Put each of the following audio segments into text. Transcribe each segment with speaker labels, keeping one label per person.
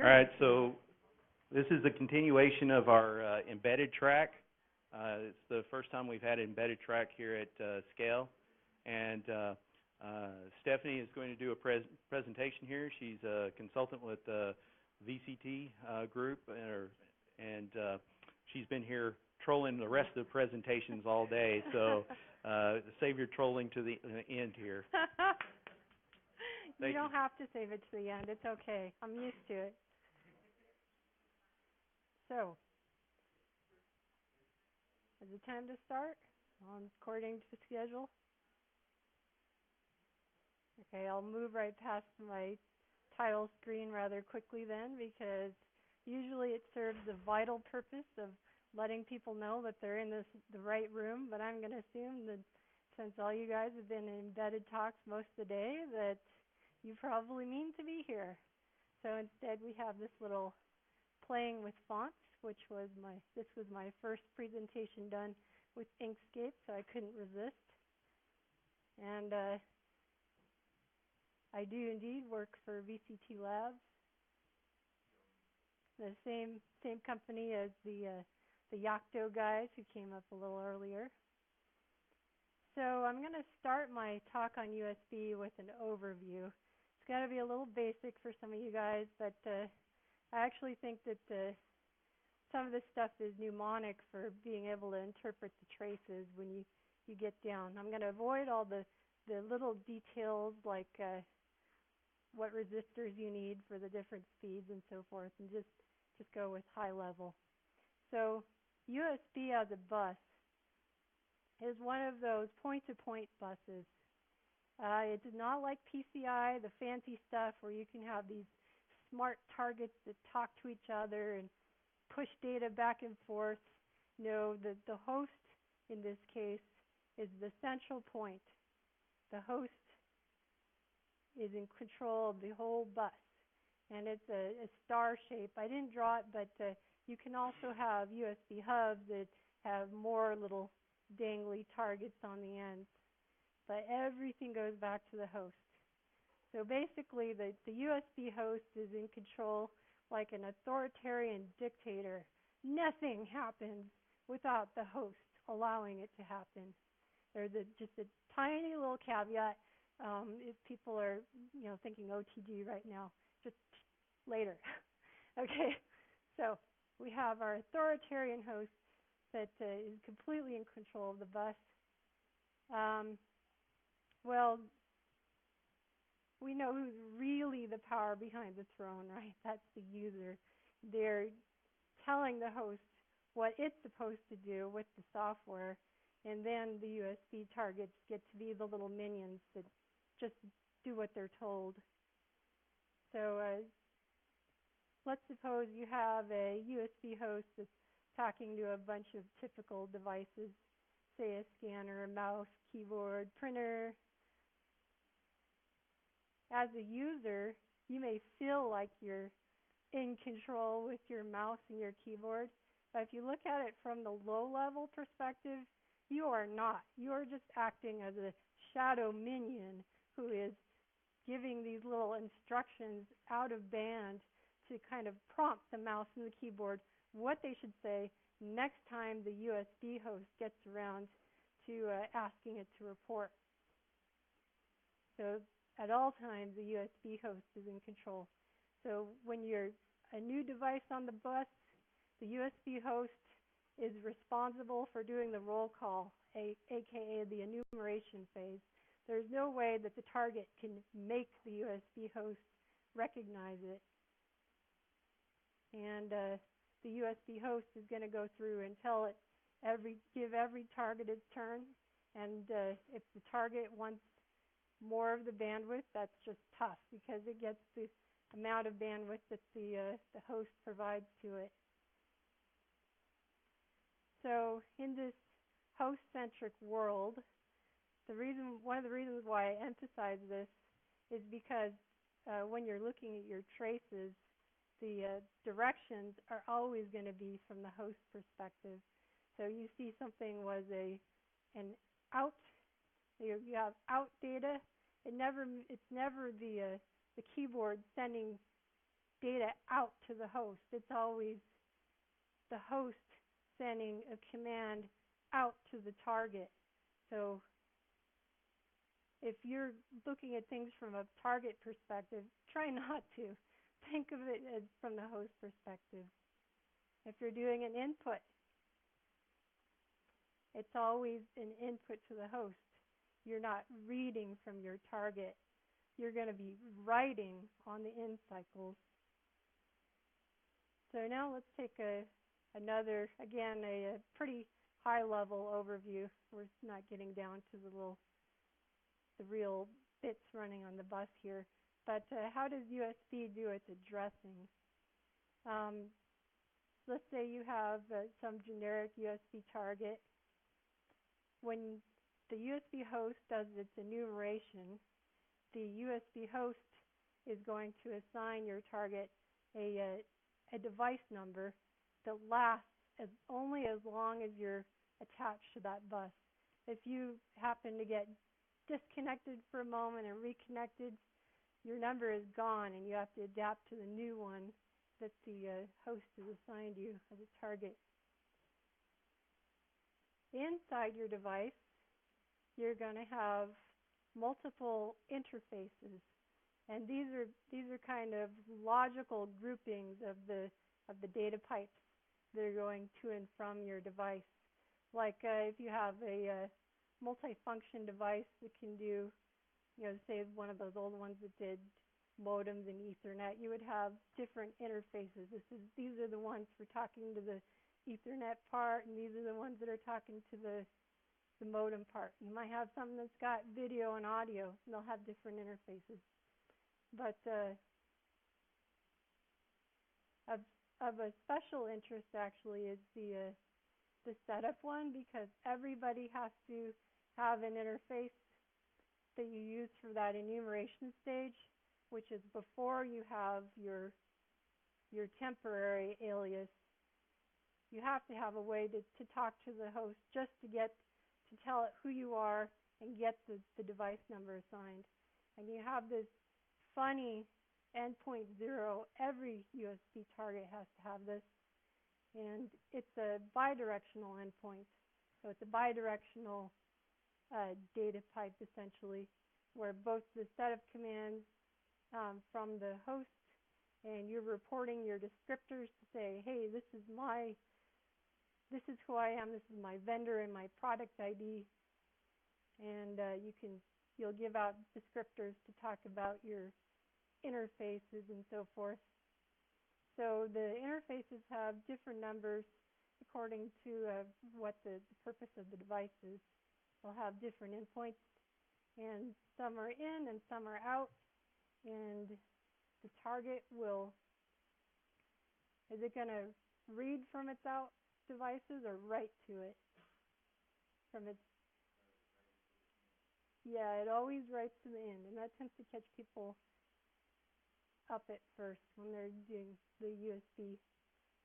Speaker 1: All right, so this is a continuation of our embedded track. It's the first time we've had an embedded track here at SCaLE, and Stephanie is going to do a presentation here. She's a consultant with the VCT group, and she's been here trolling the rest of the presentations all day, so save your trolling to the end here.
Speaker 2: You don't have to save it to the end. It's okay. I'm used to it. So, is it time to start according to schedule? Okay, I'll move right past my title screen rather quickly then, because usually it serves the vital purpose of letting people know that they're in the right room, but I'm going to assume that since all you guys have been in embedded talks most of the day, that you probably mean to be here. So instead we have this little playing with fonts, which was this was my first presentation done with Inkscape, so I couldn't resist. And I do indeed work for VCT Labs, the same company as the Yocto guys who came up a little earlier. So I'm going to start my talk on USB with an overview. It's got to be a little basic for some of you guys, but I actually think that some of this stuff is mnemonic for being able to interpret the traces when you get down. I'm going to avoid all the little details like what resistors you need for the different speeds and so forth, and just go with high level. So USB as a bus is one of those point-to-point buses. It is not like PCI, the fancy stuff where you can have these smart targets that talk to each other and push data back and forth. No, the host in this case is the central point. The host is in control of the whole bus, and it's a star shape. I didn't draw it, but you can also have USB hubs that have more little dangly targets on the ends, but everything goes back to the host. So basically the USB host is in control like an authoritarian dictator. Nothing happens without the host allowing it to happen. There's just a tiny little caveat. If people are thinking OTG right now, just later. Okay, so we have our authoritarian host that is completely in control of the bus. Well, we know who's really the power behind the throne, right? That's the user. They're telling the host what it's supposed to do with the software, and then the USB targets get to be the little minions that just do what they're told. So let's suppose you have a USB host that's talking to a bunch of typical devices, say a scanner, a mouse, keyboard, printer. As a user, you may feel like you're in control with your mouse and your keyboard, but if you look at it from the low-level perspective, you are not. You are just acting as a shadow minion who is giving these little instructions out of band to kind of prompt the mouse and the keyboard what they should say next time the USB host gets around to asking it to report. So at all times, the USB host is in control. So when you're a new device on the bus, the USB host is responsible for doing the roll call, aka the enumeration phase. There's no way that the target can make the USB host recognize it. And the USB host is going to go through and tell it give every target its turn. And if the target wants more of the bandwidth, that's just tough because it gets the amount of bandwidth that the host provides to it. So in this host-centric world, one of the reasons why I emphasize this is because when you're looking at your traces, the directions are always going to be from the host perspective. So you see something was an out. You have out data. It's never the keyboard sending data out to the host. It's always the host sending a command out to the target. So if you're looking at things from a target perspective, try not to. Think of it as from the host perspective. If you're doing an input, it's always an input to the host. You're not reading from your target. You're going to be writing on the in cycles. So now let's take another, again, a pretty high-level overview. We're not getting down to the real bits running on the bus here. But how does USB do its addressing? Let's say you have some generic USB target. When the USB host does its enumeration, the USB host is going to assign your target a device number that lasts only as long as you're attached to that bus. If you happen to get disconnected for a moment and reconnected, your number is gone and you have to adapt to the new one that the host has assigned you as a target. Inside your device, you're going to have multiple interfaces, and these are kind of logical groupings of the data pipes that are going to and from your device. Like if you have a multifunction device that can do, say one of those old ones that did modems and Ethernet, you would have different interfaces. These are the ones for talking to the Ethernet part, and these are the ones that are talking to the modem part. You might have something that's got video and audio, and they'll have different interfaces. But of a special interest, actually, is the setup one, because everybody has to have an interface that you use for that enumeration stage, which is before you have your temporary alias. You have to have a way to talk to the host just to tell it who you are and get the device number assigned. And you have this funny endpoint 0. Every USB target has to have this. And it's a bidirectional endpoint. So it's a bidirectional data pipe, essentially, where both the set of commands from the host and you're reporting your descriptors to say, hey, this is who I am, this is my vendor and my product ID, and you'll give out descriptors to talk about your interfaces and so forth. So the interfaces have different numbers according to what the purpose of the device is. They'll have different endpoints, and some are in and some are out, and the target is it going to read from its out devices or write to it from its? Yeah, it always writes to the end, and that tends to catch people up at first when they're doing the USB.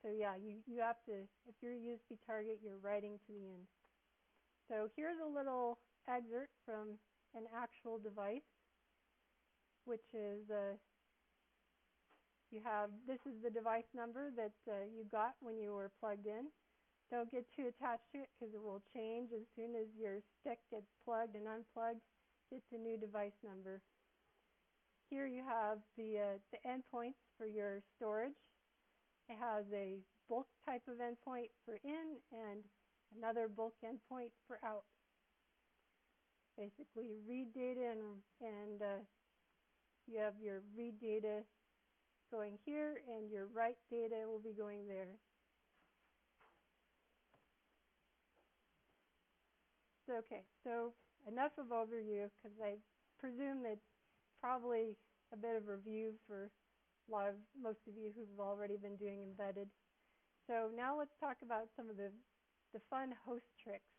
Speaker 2: So yeah, you have to, if you're a USB target, you're writing to the end. So here's a little excerpt from an actual device, which is this is the device number that you got when you were plugged in. Don't get too attached to it because it will change as soon as your stick gets plugged and unplugged. It's a new device number. Here you have the endpoints for your storage. It has a bulk type of endpoint for in and another bulk endpoint for out. Basically, read data and you have your read data going here, and your write data will be going there. Okay, so enough of overview, because I presume that probably a bit of review for most of you who've already been doing embedded. So now let's talk about some of the fun host tricks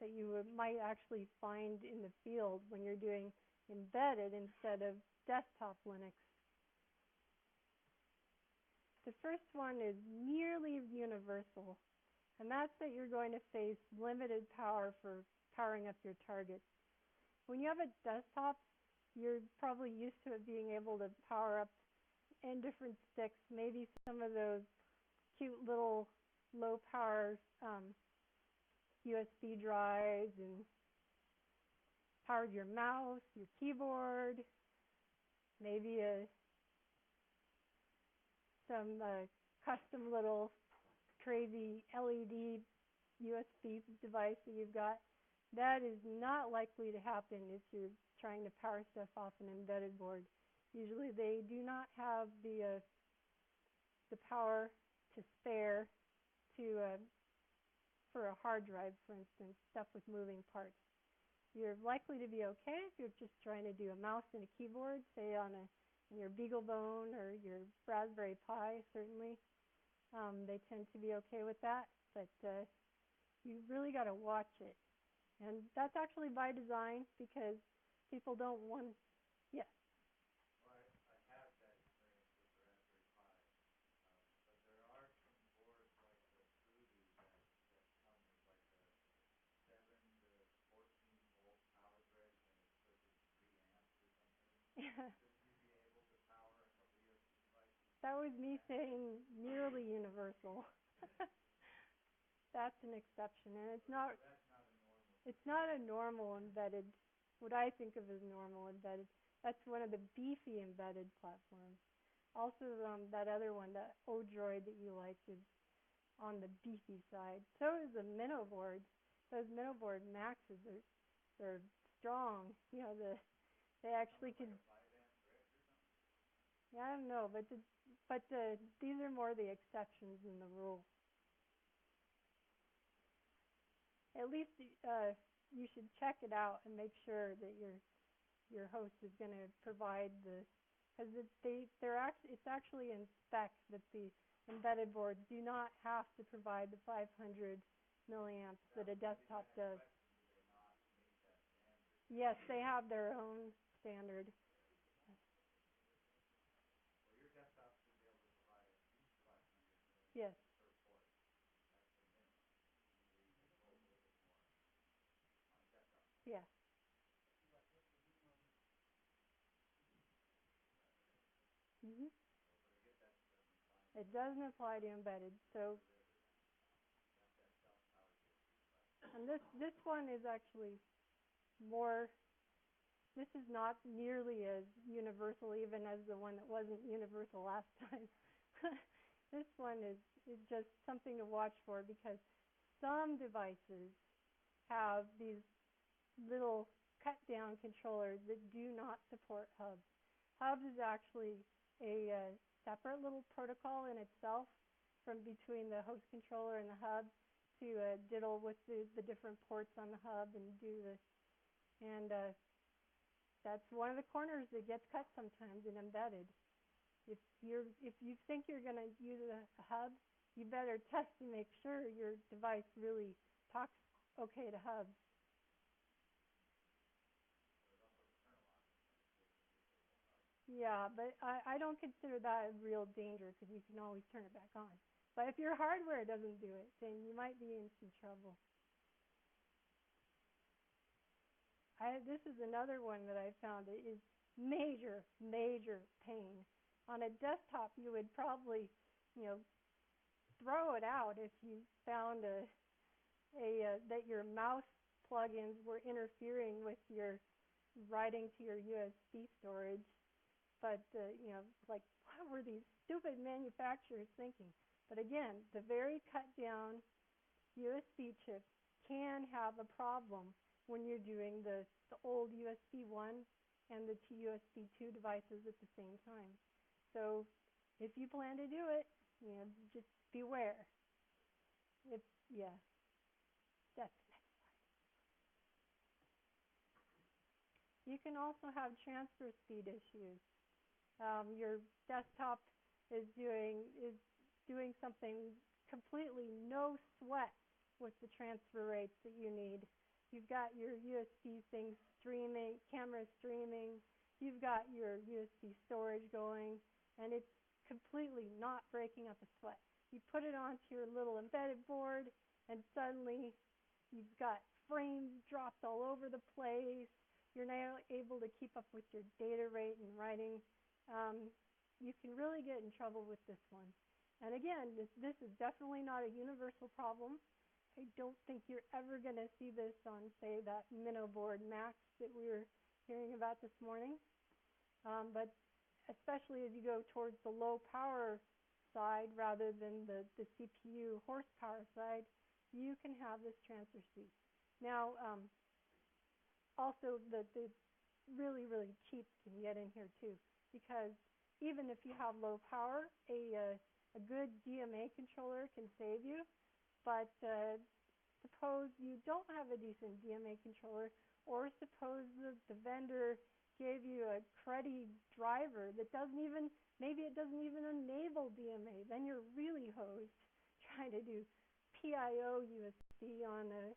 Speaker 2: that you might actually find in the field when you're doing embedded instead of desktop Linux. The first one is nearly universal, and that's that you're going to face limited power for powering up your targets. When you have a desktop, you're probably used to it being able to power up and different sticks, maybe some of those cute little low power USB drives, and powered your mouse, your keyboard, maybe some custom little crazy LED USB device that you've got. That is not likely to happen if you're trying to power stuff off an embedded board. Usually they do not have the power to spare for a hard drive, for instance, stuff with moving parts. You're likely to be okay if you're just trying to do a mouse and a keyboard, say on your BeagleBone or your Raspberry Pi, certainly. They tend to be okay with that, but you really got to watch it. And that's actually by design, because people don't want, yes. That was me saying nearly universal. That's an exception, and it's not a normal embedded, what I think of as normal embedded. That's one of the beefy embedded platforms. Also, that other one, that Odroid that you like, is on the beefy side. So is the Minnow board. Those Minnow board Maxes they're strong. You know, they actually can. Yeah, I don't know, but these are more the exceptions than the rule. At least you should check it out and make sure that your host is going to provide because it's actually in spec that the embedded boards do not have to provide the 500 milliamps that a desktop does. Yes, they have their own standard. Yes. Yeah. Mhm. It doesn't apply to embedded. So, and this one is actually more. This is not nearly as universal, even as the one that wasn't universal last time. This one is just something to watch for, because some devices have these little cut-down controllers that do not support hubs. Hubs is actually a separate little protocol in itself from between the host controller and the hub to diddle with the different ports on the hub and do this. And that's one of the corners that gets cut sometimes in embedded. If you think you're going to use a hub, you better test to make sure your device really talks okay to hubs. Yeah, but I don't consider that a real danger, because you can always turn it back on. But if your hardware doesn't do it, then you might be in some trouble. This is another one that I found that is major, major pain. On a desktop, you would probably, throw it out if you found that your mouse plugins were interfering with your writing to your USB storage. But, like, what were these stupid manufacturers thinking? But again, the very cut down USB chips can have a problem when you're doing the old USB 1 and the USB 2 devices at the same time. So if you plan to do it, just beware. Yeah, that's the next slide. You can also have transfer speed issues. Your desktop is doing something completely no sweat with the transfer rates that you need. You've got your USB thing streaming, camera streaming. You've got your USB storage going, and it's completely not breaking up a sweat. You put it onto your little embedded board, and suddenly you've got frames dropped all over the place. You're not able to keep up with your data rate and writing. you can really get in trouble with this one. And again, this is definitely not a universal problem. I don't think you're ever going to see this on, say, that Minnow board Max that we were hearing about this morning. But especially as you go towards the low power side rather than the CPU horsepower side, you can have this transfer speed. Now, also the really, really cheap can get in here too, because even if you have low power, a good DMA controller can save you. But suppose you don't have a decent DMA controller, or suppose the vendor gave you a cruddy driver that maybe it doesn't even enable DMA. Then you're really hosed trying to do PIO USB on a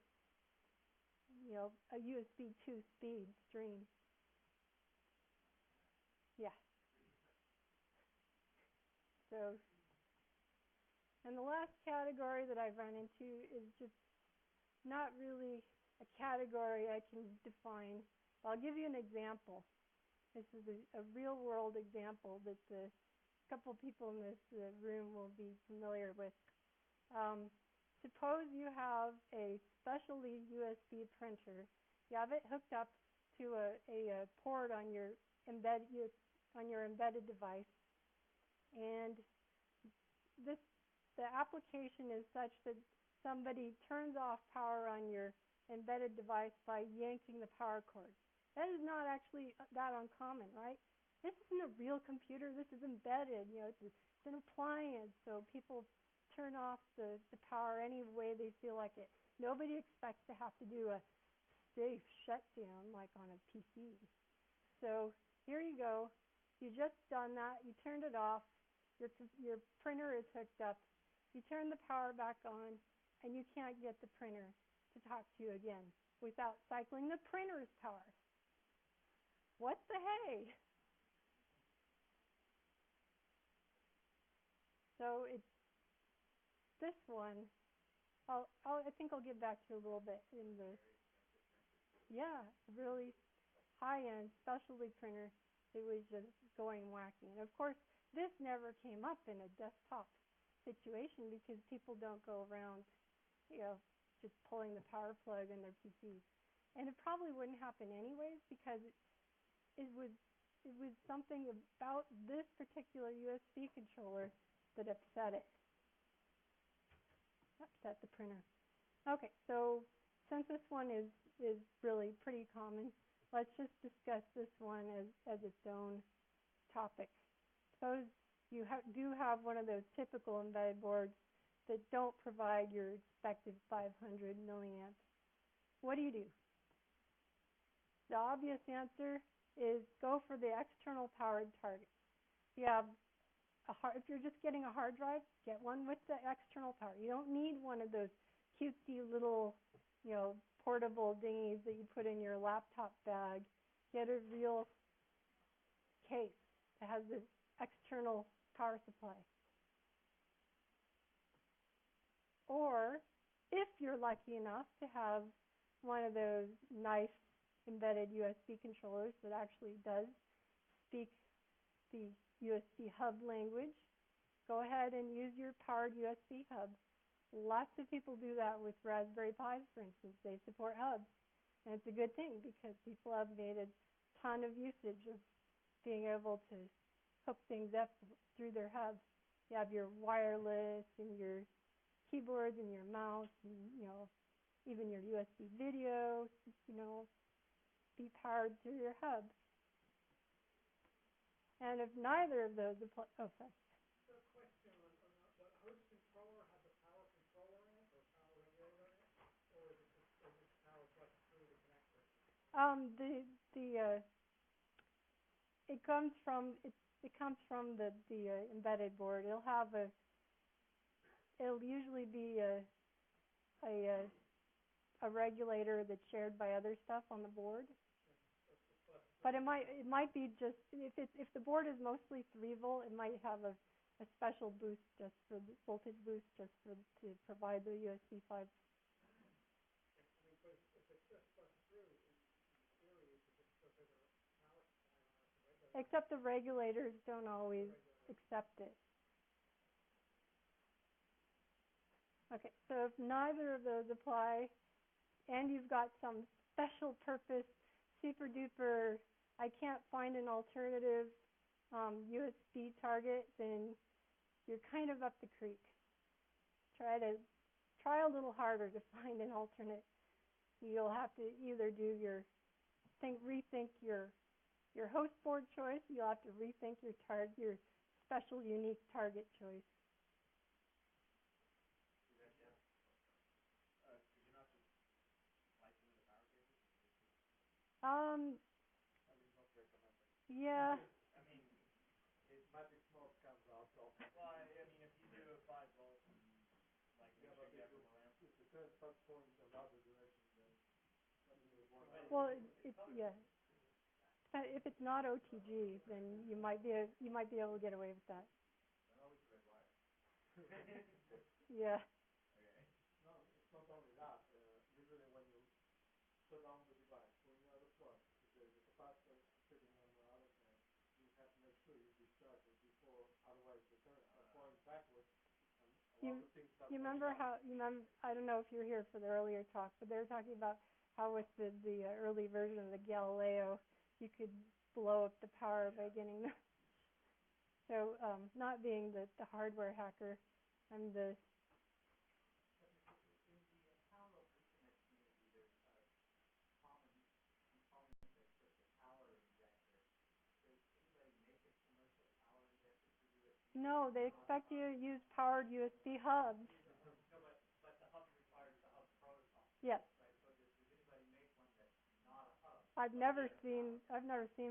Speaker 2: USB 2 speed stream. Yeah. So, and the last category that I've run into is just not really a category I can define. I'll give you an example. This is a real-world example that a couple people in this room will be familiar with. Suppose you have a specialty USB printer. You have it hooked up to a port on your embedded device, and the application is such that somebody turns off power on your embedded device by yanking the power cord. That is not actually that uncommon, right? This isn't a real computer. This is embedded. It's an appliance, so people turn off the power any way they feel like it. Nobody expects to have to do a safe shutdown like on a PC. So here you go. You just done that. You turned it off. Your printer is hooked up. You turn the power back on, and you can't get the printer to talk to you again without cycling the printer's power. What the hey? So this one, I think I'll get back to a little bit in the, really high-end specialty printer. It was just going wacky. And of course, this never came up in a desktop situation because people don't go around, just pulling the power plug in their PCs. And it probably wouldn't happen anyways because it was something about this particular USB controller that upset it. Upset the printer. Okay, so since this one is really pretty common, let's just discuss this one as its own topic. Suppose you do have one of those typical embedded boards that don't provide your expected 500 milliamps. What do? The obvious answer is go for the external powered target. You have if you're just getting a hard drive, get one with the external power. You don't need one of those cutesy little, portable dinghies that you put in your laptop bag. Get a real case that has this external power supply. Or, if you're lucky enough to have one of those nice embedded USB controllers that actually does speak the USB hub language, go ahead and use your powered USB hub. Lots of people do that with Raspberry Pis, for instance. They support hubs. And it's a good thing because people have made a ton of usage of being able to hook things up through their hubs. You have your wireless and your keyboards and your mouse and, even your USB video, be powered through your hub. And if neither of those apply, sorry.
Speaker 3: So a question on the host controller has a power controller in it or a power regulator in it, or is it just power just through the connector?
Speaker 2: It comes from the embedded board. It'll usually be a regulator that's shared by other stuff on the board. But it might be just if the board is mostly 3 volt, it might have a special boost just for the voltage boost just to provide the USB 5.
Speaker 3: I mean, but if it's just through, in theory, you could just put a power supply on it.
Speaker 2: Except the regulators don't always accept it. Okay, so if neither of those apply, and you've got some special purpose, super duper, I can't find an alternative USB target, then you're kind of up the creek. Try a little harder to find an alternate. You'll have to either do rethink your host board choice. You'll have to rethink your special unique target choice. Yeah.
Speaker 3: If magic smoke comes out of well, I mean, if you do a 5 volt and like make sure you have a lamp. If the current starts flowing in another direction, then
Speaker 2: well, yeah. If it's not OTG, then you might be able to get away with that. Yeah.
Speaker 3: Okay. No, it's not only that. Usually when you shut down the device, pulling out the plug, if there is a capacitor sitting on the other end, you have to make sure you discharge it before, otherwise the current starts flowing backwards. And a lot of things start
Speaker 2: I don't know if you were here for the earlier talk, but they were talking about how with the early version of the Galileo, you could blow up the power by getting the. So not being the hardware hacker, I'm the. No, they expect you to use powered USB hubs.
Speaker 3: No, but the hub requires the hub protocol.
Speaker 2: Yes.
Speaker 3: Right. So does anybody make one that's not a hub?
Speaker 2: I've never seen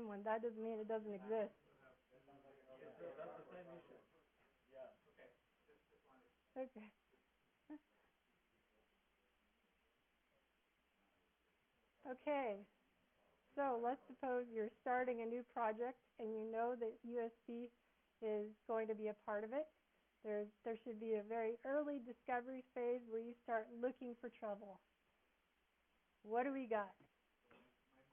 Speaker 2: one. That doesn't mean it doesn't exist.
Speaker 3: That's the same issue. Yeah. Okay. Just wanted.
Speaker 2: Okay. Okay. So let's suppose you're starting a new project and you know that USB is going to be a part of it. There should be a very early discovery phase where you start looking for trouble. What do we got?
Speaker 3: My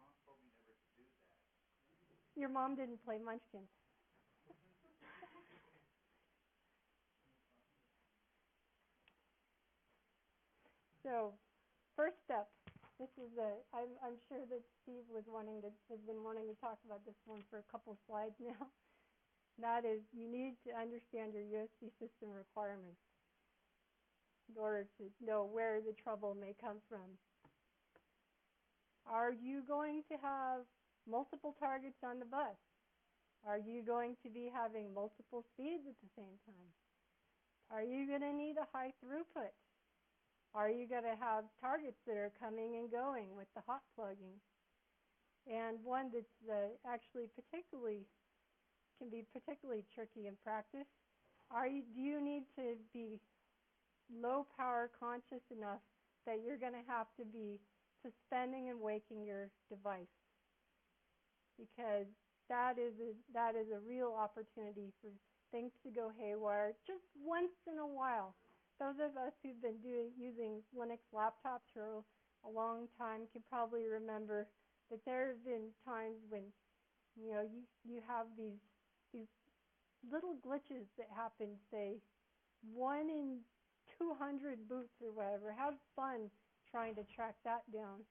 Speaker 3: mom told me never to do that.
Speaker 2: Your mom didn't play Munchkin. So, first step. This is I'm sure that Steve has been wanting to talk about this one for a couple slides now. That is, you need to understand your USB system requirements in order to know where the trouble may come from. Are you going to have multiple targets on the bus? Are you going to be having multiple speeds at the same time? Are you going to need a high throughput? Are you going to have targets that are coming and going with the hot plugging? And one that's actually can be particularly tricky in practice. Do you need to be low power conscious enough that you're going to have to be suspending and waking your device? Because that is a real opportunity for things to go haywire just once in a while. Those of us who've been using Linux laptops for a long time can probably remember that there have been times when you have these little glitches that happen, say 1 in 200 boots or whatever. Have fun trying to track that down.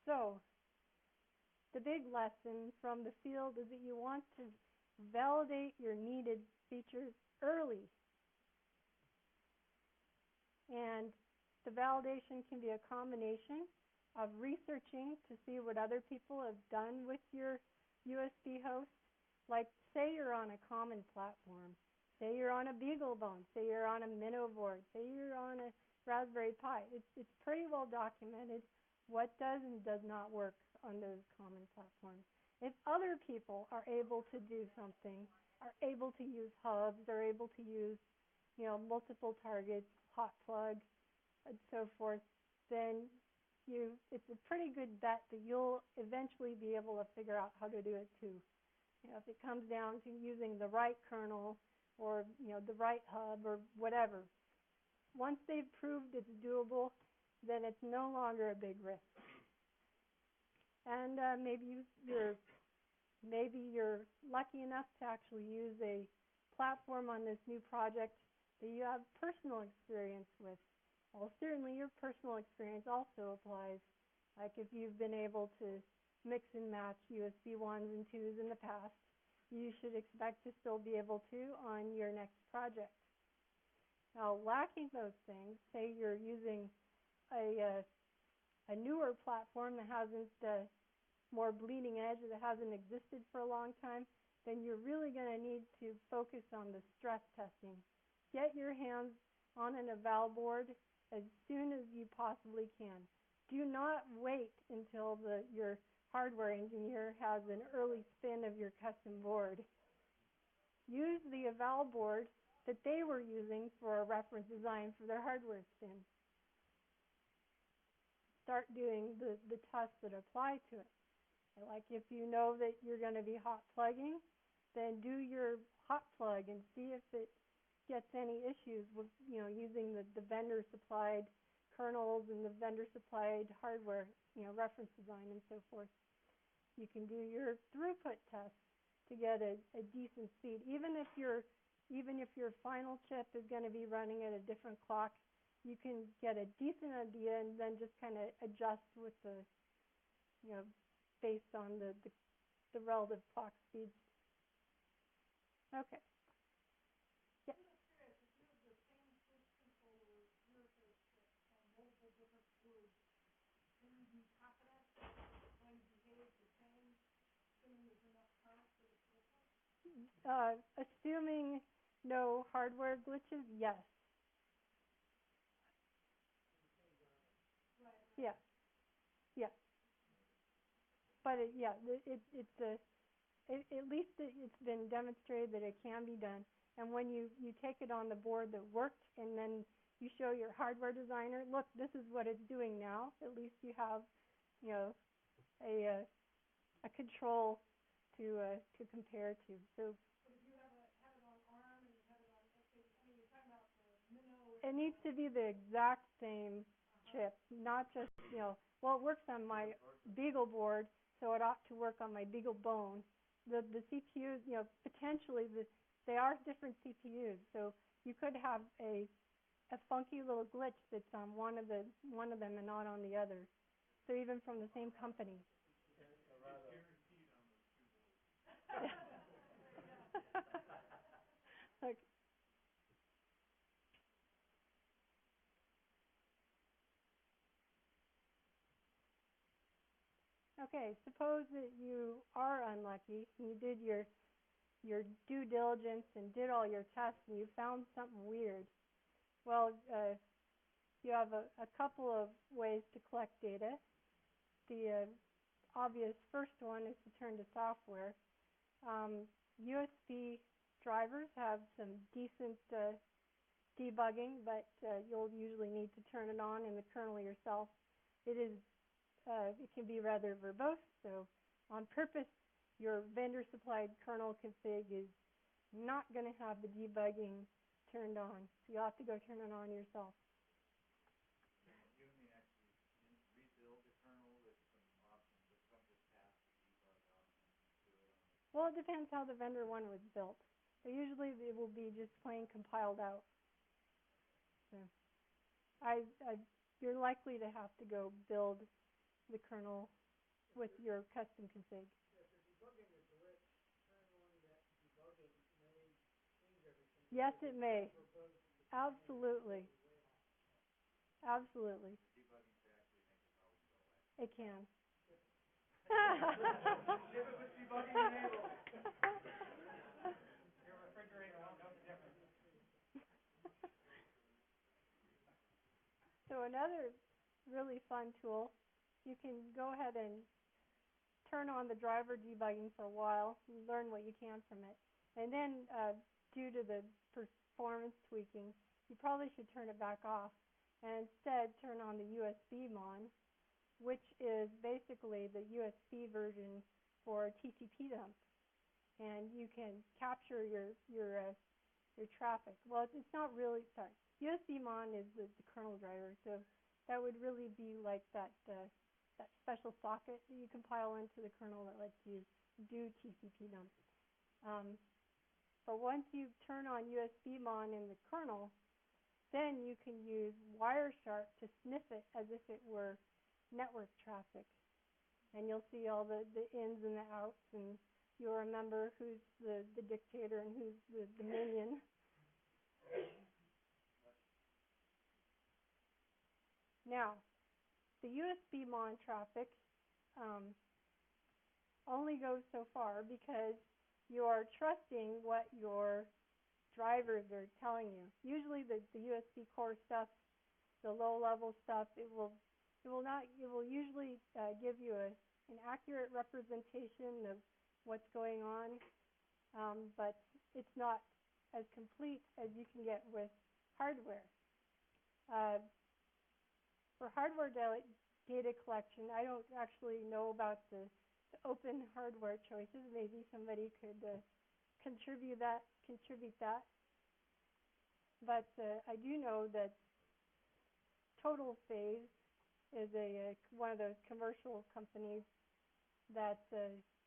Speaker 2: So, the big lesson from the field is that you want to validate your needed features early. And the validation can be a combination of researching to see what other people have done with your USB host. Like, say you're on a common platform. Say you're on a BeagleBone. Say you're on a Minnow board. Say you're on a Raspberry Pi. It's pretty well documented what does and does not work on those common platforms. If other people are able to do something, are able to use hubs, are able to use, multiple targets, hot plug, and so forth, then it's a pretty good bet that you'll eventually be able to figure out how to do it too. If it comes down to using the right kernel or, the right hub or whatever. Once they've proved it's doable, then it's no longer a big risk. And maybe you're lucky enough to actually use a platform on this new project that you have personal experience with. Well, certainly your personal experience also applies. Like if you've been able to mix and match USB 1s and 2s in the past, you should expect to still be able to on your next project. Now, lacking those things, say you're using a newer platform that hasn't more bleeding edge, that hasn't existed for a long time, then you're really going to need to focus on the stress testing. Get your hands on an eval board as soon as you possibly can. Do not wait until your hardware engineer has an early spin of your custom board. Use the eval board that they were using for a reference design for their hardware spin. Start doing the tests that apply to it. Like if you know that you're going to be hot plugging, then do your hot plug and see if it gets any issues with using the vendor supplied kernels and the vendor supplied hardware, reference design and so forth. You can do your throughput tests to get a decent speed. Even if your final chip is going to be running at a different clock, you can get a decent idea and then just kind of adjust with the based on the relative clock speeds. Okay. Yeah. Assuming no hardware glitches, yes. Yeah. Yeah. But at least it's been demonstrated that it can be done. And when you take it on the board that worked and then you show your hardware designer, look, this is what it's doing now. At least you have, a control to compare to. So it needs to be the exact same chip, not just, well, it works on my Beagle board, so it ought to work on my Beagle bone. The CPUs, potentially they are different CPUs, so you could have a funky little glitch that's on one of them and not on the other. So even from the same company. Okay. Okay, suppose that you are unlucky and you did your due diligence and did all your tests and you found something weird. Well, you have a couple of ways to collect data. The obvious first one is to turn to software. USB drivers have some decent debugging, but you'll usually need to turn it on in the kernel yourself. It can be rather verbose, so on purpose, your vendor-supplied kernel config is not going to have the debugging turned on. So you'll have to go turn it on yourself. Well, it depends how the vendor one was built. So usually it will be just plain compiled out. So you're likely to have to go build the kernel with your custom config. Yes, it may. Absolutely. Absolutely. It can.
Speaker 3: Your refrigerator won't know the difference.
Speaker 2: So another really fun tool, you can go ahead and turn on the driver debugging for a while, and learn what you can from it. And then due to the performance tweaking, you probably should turn it back off and instead turn on the USB mon, which is basically the USB version for TCP dump. And you can capture your traffic. Well, it's not really, sorry. USB mon is the kernel driver, so that would really be like that that special socket that you compile into the kernel that lets you do TCP dump. But once you turn on USB-MON in the kernel, then you can use Wireshark to sniff it as if it were network traffic. And you'll see all the ins and the outs, and you'll remember who's the dictator and who's the minion. Now, the USB-MON traffic only goes so far because you are trusting what your drivers are telling you. Usually the USB core stuff, the low-level stuff, it will usually give you an accurate representation of what's going on, but it's not as complete as you can get with hardware. For hardware data collection, I don't actually know about the open hardware choices. Maybe somebody could contribute that. But I do know that Total Phase is one of those commercial companies that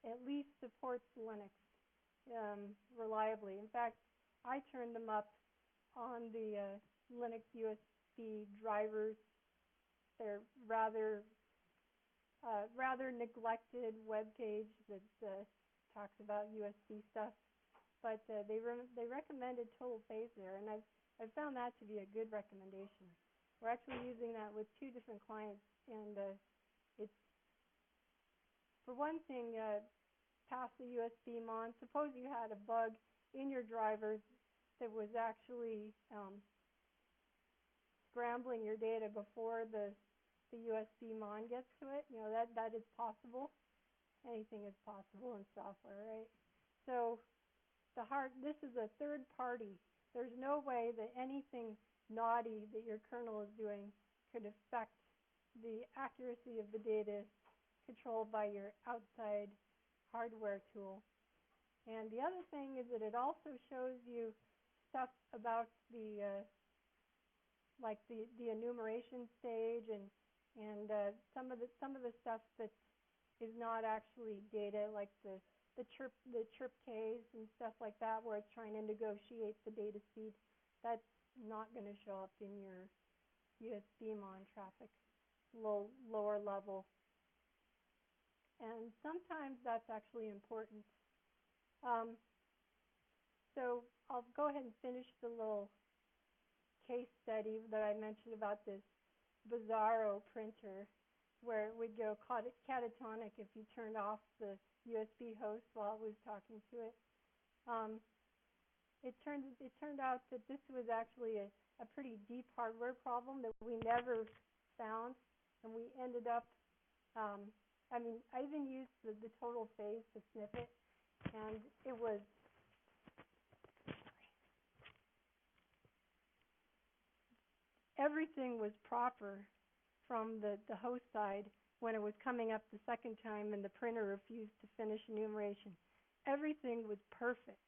Speaker 2: at least supports Linux reliably. In fact, I turned them up on the Linux USB drivers. They're rather neglected web page that talks about USB stuff, but they recommended Total Phase there, and I've found that to be a good recommendation. We're actually using that with 2 different clients, and it's, for one thing, past the USB-MON. Suppose you had a bug in your drivers that was actually scrambling your data before the USB-MON gets to it. You know, that is possible. Anything is possible in software, right? So this is a third party. There's no way that anything naughty that your kernel is doing could affect the accuracy of the data controlled by your outside hardware tool. And the other thing is that it also shows you stuff about the like the enumeration stage and some of the stuff that is not actually data, like the chirp keys and stuff like that, where it's trying to negotiate the data speed. That's not going to show up in your USB-MON traffic, lower level. And sometimes that's actually important. So I'll go ahead and finish the little case study that I mentioned about this Bizarro printer, where it would go catatonic if you turned off the USB host while it was talking to it. It turned out that this was actually a pretty deep hardware problem that we never found, and we ended up, I even used the Total Phase to sniff it, and it was, everything was proper from the host side when it was coming up the second time and the printer refused to finish enumeration. Everything was perfect.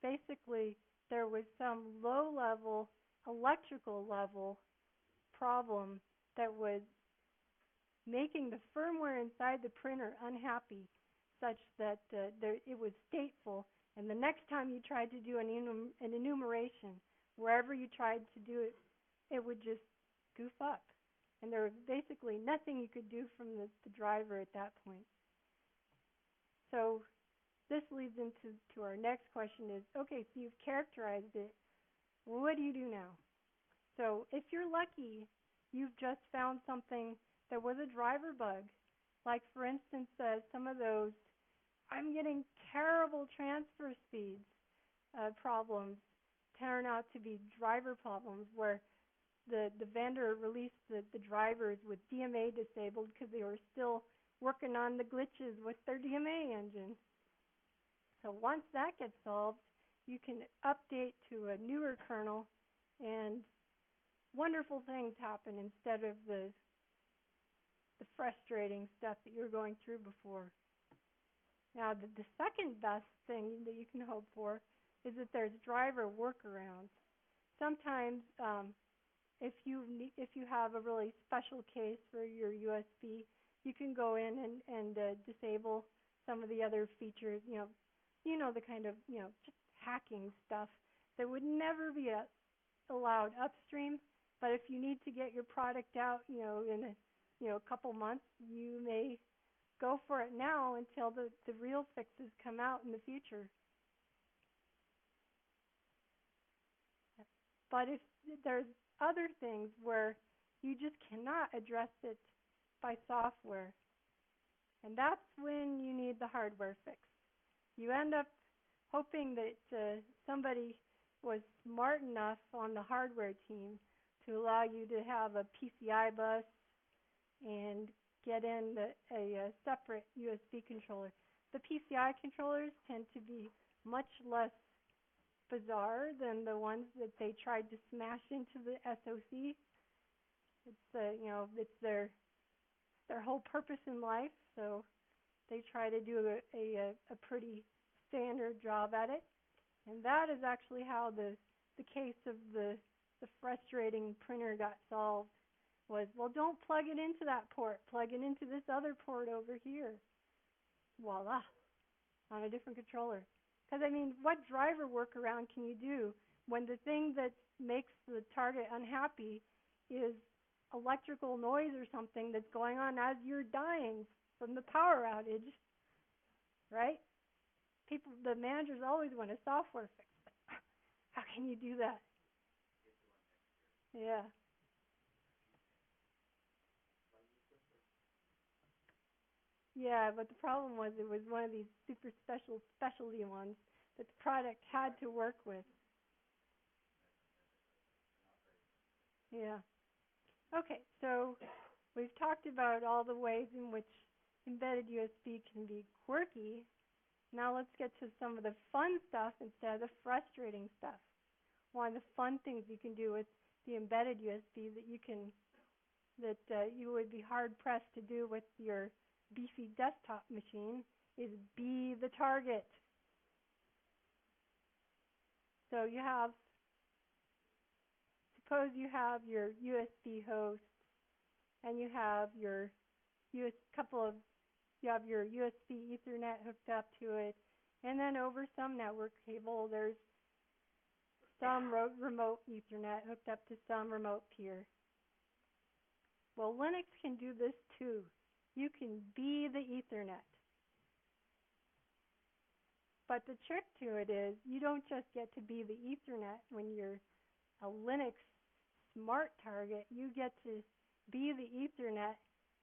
Speaker 2: Basically, there was some low-level, electrical level problem that was making the firmware inside the printer unhappy, such that it was stateful, and the next time you tried to do an enumeration, wherever you tried to do it, it would just goof up. And there was basically nothing you could do from the driver at that point. So this leads into our next question is, okay, so you've characterized it. Well, what do you do now? So if you're lucky, you've just found something that was a driver bug. Like, for instance, some of those, I'm getting terrible transfer speeds problems turn out to be driver problems where the vendor released the drivers with DMA disabled because they were still working on the glitches with their DMA engine. So once that gets solved, you can update to a newer kernel and wonderful things happen instead of the frustrating stuff that you were going through before. Now, the second best thing that you can hope for is that there's driver workarounds. Sometimes if you have a really special case for your USB, you can go in and disable some of the other features, the kind of, just hacking stuff that would never be allowed upstream. But if you need to get your product out, in a couple months, you may go for it now until the real fixes come out in the future. But if there's other things where you just cannot address it by software, and that's when you need the hardware fix. You end up hoping that somebody was smart enough on the hardware team to allow you to have a PCI bus and get in a separate USB controller. The PCI controllers tend to be much less bizarre than the ones that they tried to smash into the SoC. It's their whole purpose in life, so they try to do a pretty standard job at it. And that is actually how the case of the frustrating printer got solved. Was, well, don't plug it into that port. Plug it into this other port over here. Voila, on a different controller. Because, what driver workaround can you do when the thing that makes the target unhappy is electrical noise or something that's going on as you're dying from the power outage, right? The managers always want a software fix. How can you do that? Yeah. Yeah, but the problem was it was one of these super specialty ones that the product had to work with. Yeah. Okay, so we've talked about all the ways in which embedded USB can be quirky. Now let's get to some of the fun stuff instead of the frustrating stuff. One of the fun things you can do with the embedded USB that you would be hard pressed to do with your beefy desktop machine is be the target. So suppose you have your USB host and you have your you have your USB Ethernet hooked up to it, and then over some network cable there's some remote Ethernet hooked up to some remote peer. Well, Linux can do this too. You can be the Ethernet. But the trick to it is you don't just get to be the Ethernet when you're a Linux smart target. You get to be the Ethernet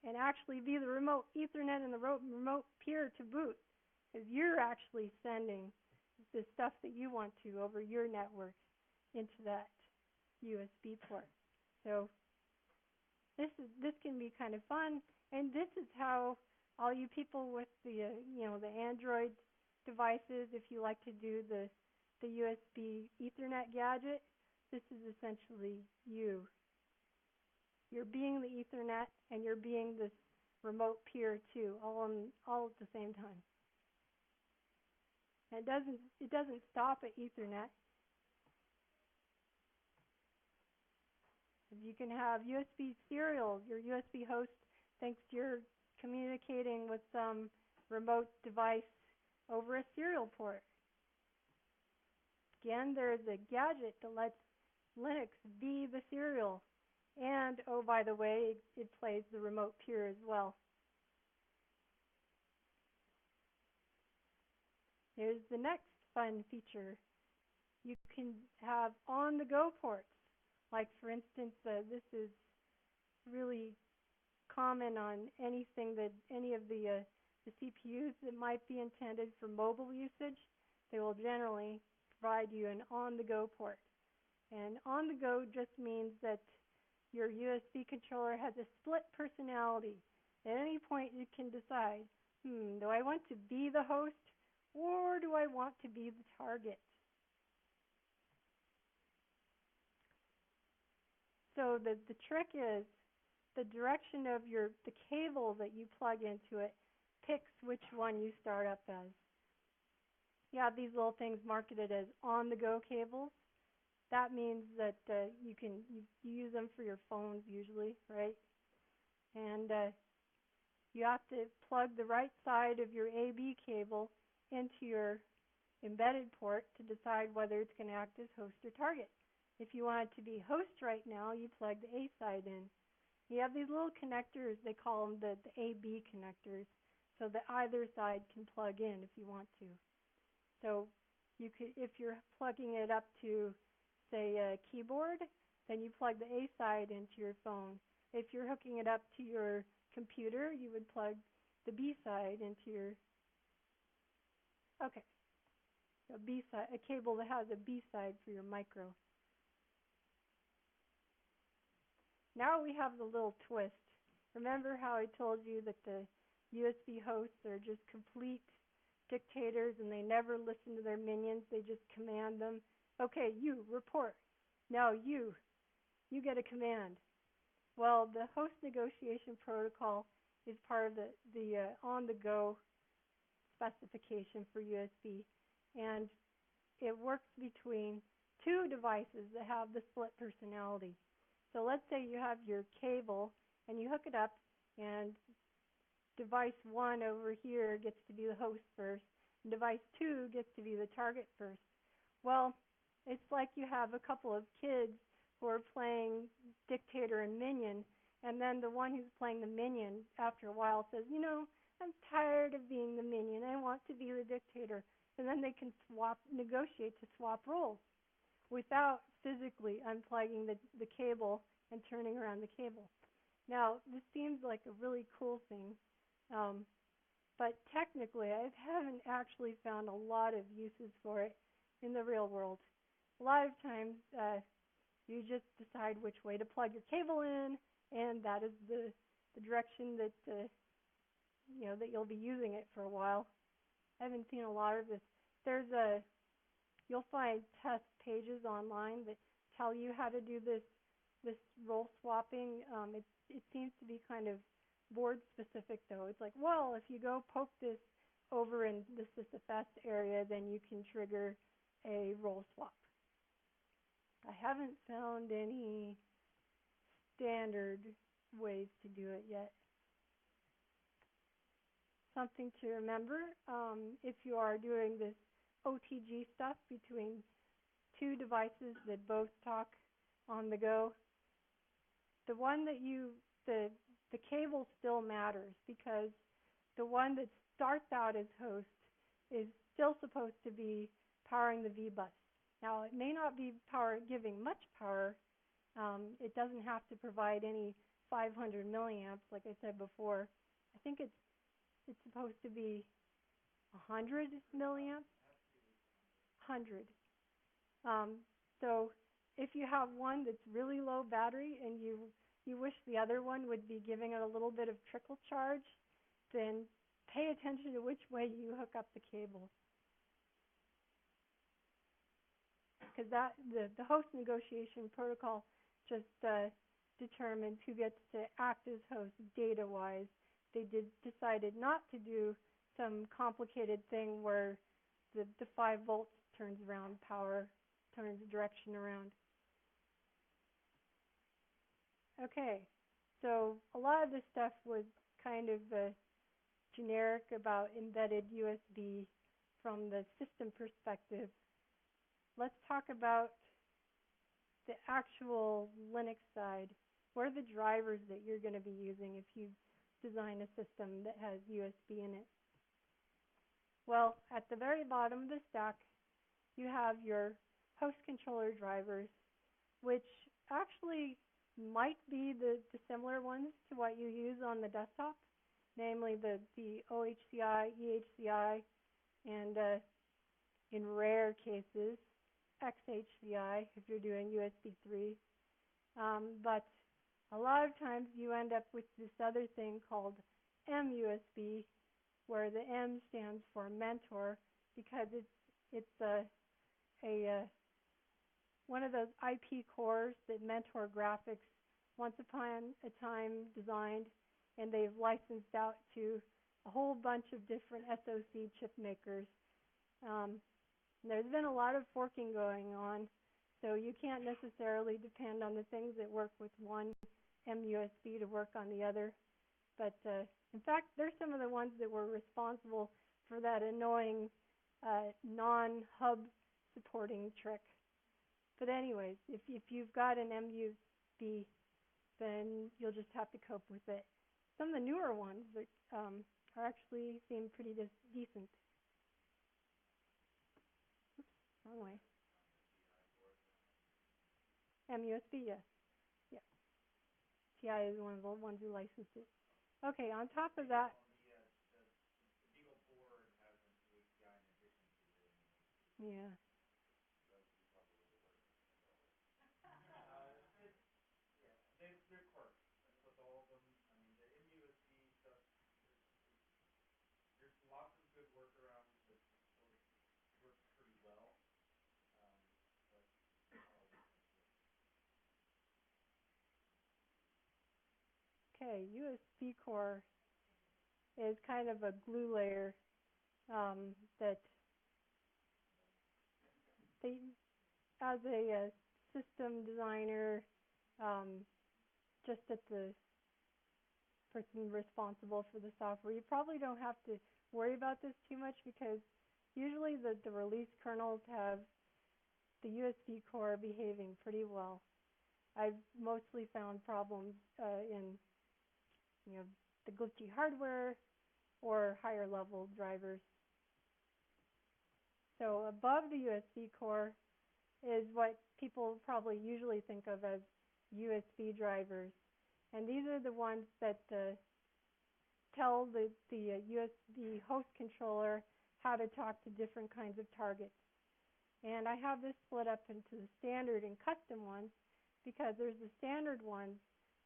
Speaker 2: and actually be the remote Ethernet and the remote peer to boot, because you're actually sending the stuff that you want to over your network into that USB port. So this can be kind of fun, and this is how all you people with the the Android devices, if you like to do the USB Ethernet gadget, this is essentially you. You're being the Ethernet and you're being this remote peer too, all at the same time. And it doesn't stop at Ethernet. You can have USB serials. Your USB host thinks you're communicating with some remote device over a serial port. Again, there's a gadget that lets Linux be the serial. And, oh, by the way, it plays the remote peer as well. Here's the next fun feature. You can have on-the-go ports. Like, for instance, this is really common on anything that any of the CPUs that might be intended for mobile usage. They will generally provide you an on-the-go port. And on-the-go just means that your USB controller has a split personality. At any point you can decide, do I want to be the host or do I want to be the target? So the trick is the direction of the cable that you plug into it picks which one you start up as. You have these little things marketed as on-the-go cables. That means that you use them for your phones usually, right? And you have to plug the right side of your AB cable into your embedded port to decide whether it's going to act as host or target. If you want it to be host right now, you plug the A side in. You have these little connectors, they call them the AB connectors, so that either side can plug in if you want to. So you could, if you're plugging it up to, say, a keyboard, then you plug the A side into your phone. If you're hooking it up to your computer, you would plug the B side into your, okay, a B side, a cable that has a B side for your micro. Now we have the little twist. Remember how I told you that the USB hosts are just complete dictators and they never listen to their minions, they just command them. Okay, you, report. Now you get a command. Well, the host negotiation protocol is part of the on-the-go specification for USB, and it works between two devices that have the split personality. So let's say you have your cable and you hook it up, and device 1 over here gets to be the host first, and device 2 gets to be the target first. Well, it's like you have a couple of kids who are playing dictator and minion, and then the one who's playing the minion after a while says, you know, I'm tired of being the minion, I want to be the dictator. And then they can negotiate to swap roles without physically unplugging the cable and turning around the cable. Now, this seems like a really cool thing, but technically I haven't actually found a lot of uses for it in the real world. A lot of times you just decide which way to plug your cable in, and that is the direction that that you'll be using it for a while. I haven't seen a lot of this. You'll find test pages online that tell you how to do this role swapping. It seems to be kind of board specific though. It's like, well, if you go poke this over in the SysFS area, then you can trigger a role swap. I haven't found any standard ways to do it yet. Something to remember, if you are doing this OTG stuff between two devices that both talk on the go, the one that the cable still matters, because the one that starts out as host is still supposed to be powering the V-bus. Now, it may not be giving much power. It doesn't have to provide any 500 milliamps, like I said before. I think it's supposed to be 100 milliamps. 100. So if you have one that's really low battery and you wish the other one would be giving it a little bit of trickle charge, then pay attention to which way you hook up the cable. Because the host negotiation protocol just determines who gets to act as host data-wise. They decided not to do some complicated thing where the 5 volts turns around power, turns direction around. Okay, so a lot of this stuff was kind of generic about embedded USB from the system perspective. Let's talk about the actual Linux side. What are the drivers that you're going to be using if you design a system that has USB in it? Well, at the very bottom of the stack, you have your host controller drivers, which actually might be the similar ones to what you use on the desktop, namely the OHCI, EHCI, and in rare cases, XHCI if you're doing USB 3. But a lot of times you end up with this other thing called MUSB, where the M stands for mentor, because it's one of those IP cores that Mentor Graphics once upon a time designed, and they've licensed out to a whole bunch of different SoC chip makers. There's been a lot of forking going on, so you can't necessarily depend on the things that work with one MUSB to work on the other. But In fact, they're some of the ones that were responsible for that annoying non-hub supporting trick. But anyways, if you've got an MUSB, then you'll just have to cope with it. Some of the newer ones that are actually seem pretty decent. Oops, wrong way. MUSB, yeah. Yeah. TI is one of the ones who licensed it. Okay, on top of that. Yeah. Okay, USB core is kind of a glue layer that they, as a system designer, just at the person responsible for the software, you probably don't have to worry about this too much because usually the release kernels have the USB core behaving pretty well. I've mostly found problems in the glitchy hardware or higher level drivers. So above the USB core is what people probably usually think of as USB drivers. And these are the ones that tell the USB host controller how to talk to different kinds of targets. And I have this split up into the standard and custom ones because there's the standard ones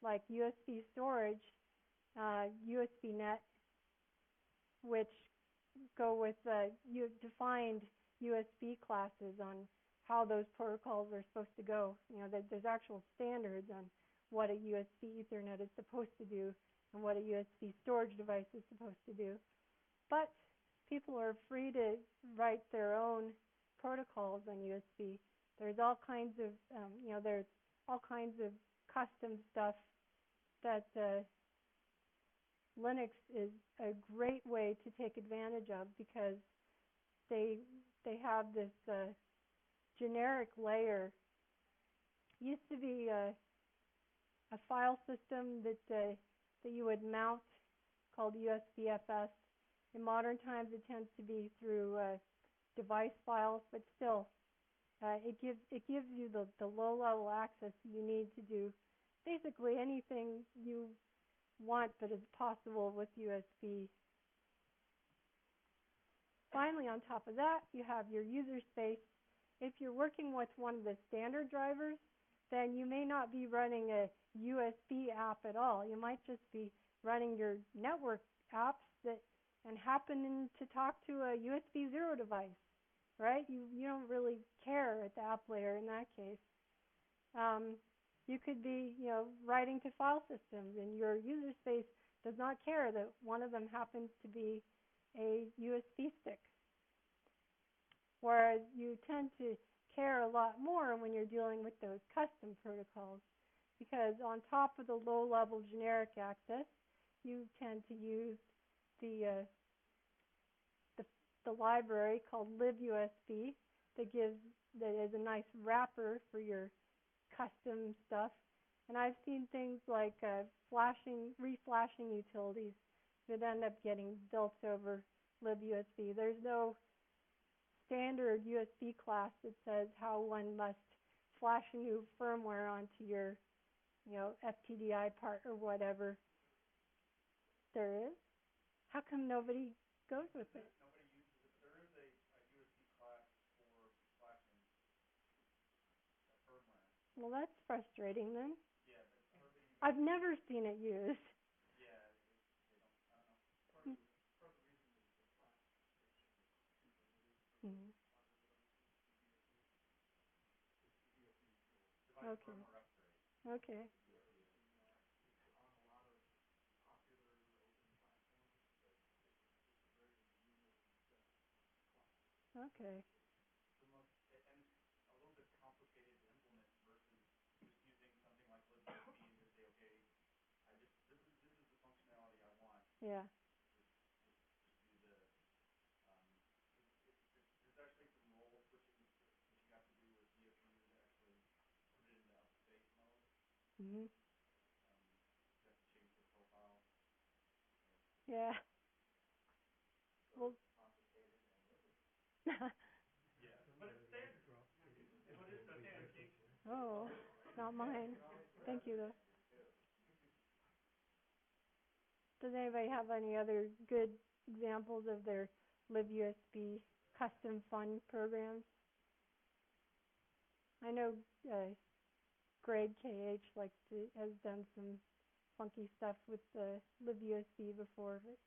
Speaker 2: like USB storage, USB net, which go with defined USB classes on how those protocols are supposed to go. There's actual standards on what a USB Ethernet is supposed to do and what a USB storage device is supposed to do. But people are free to write their own protocols on USB. There's all kinds of, there's all kinds of custom stuff that Linux is a great way to take advantage of because they have this generic layer. Used to be a file system that you would mount called USBFS. In modern times, it tends to be through device files, but still, it gives you the low-level access you need to do basically anything you want that is possible with USB. Finally, on top of that, you have your user space. If you're working with one of the standard drivers, then you may not be running a USB app at all. You might just be running your network apps and happen to talk to a USB 0 device, right? You don't really care at the app layer in that case. You could be, writing to file systems, and your user space does not care that one of them happens to be a USB stick. Whereas you tend to care a lot more when you're dealing with those custom protocols, because on top of the low-level generic access, you tend to use the library called libUSB that is a nice wrapper for your custom stuff. And I've seen things like reflashing utilities that end up getting built over libUSB. There's no standard USB class that says how one must flash a new firmware onto your FTDI part or whatever. There is? How come nobody goes with it? Well, that's frustrating then. I've never seen it used. Mm-hmm. Okay. Okay. Okay. Yeah. Mhm. Yeah. Well. Oh, not mine. Thank you though. Does anybody have any other good examples of their LibUSB custom fun programs? I know Greg KH has done some funky stuff with the LibUSB before. But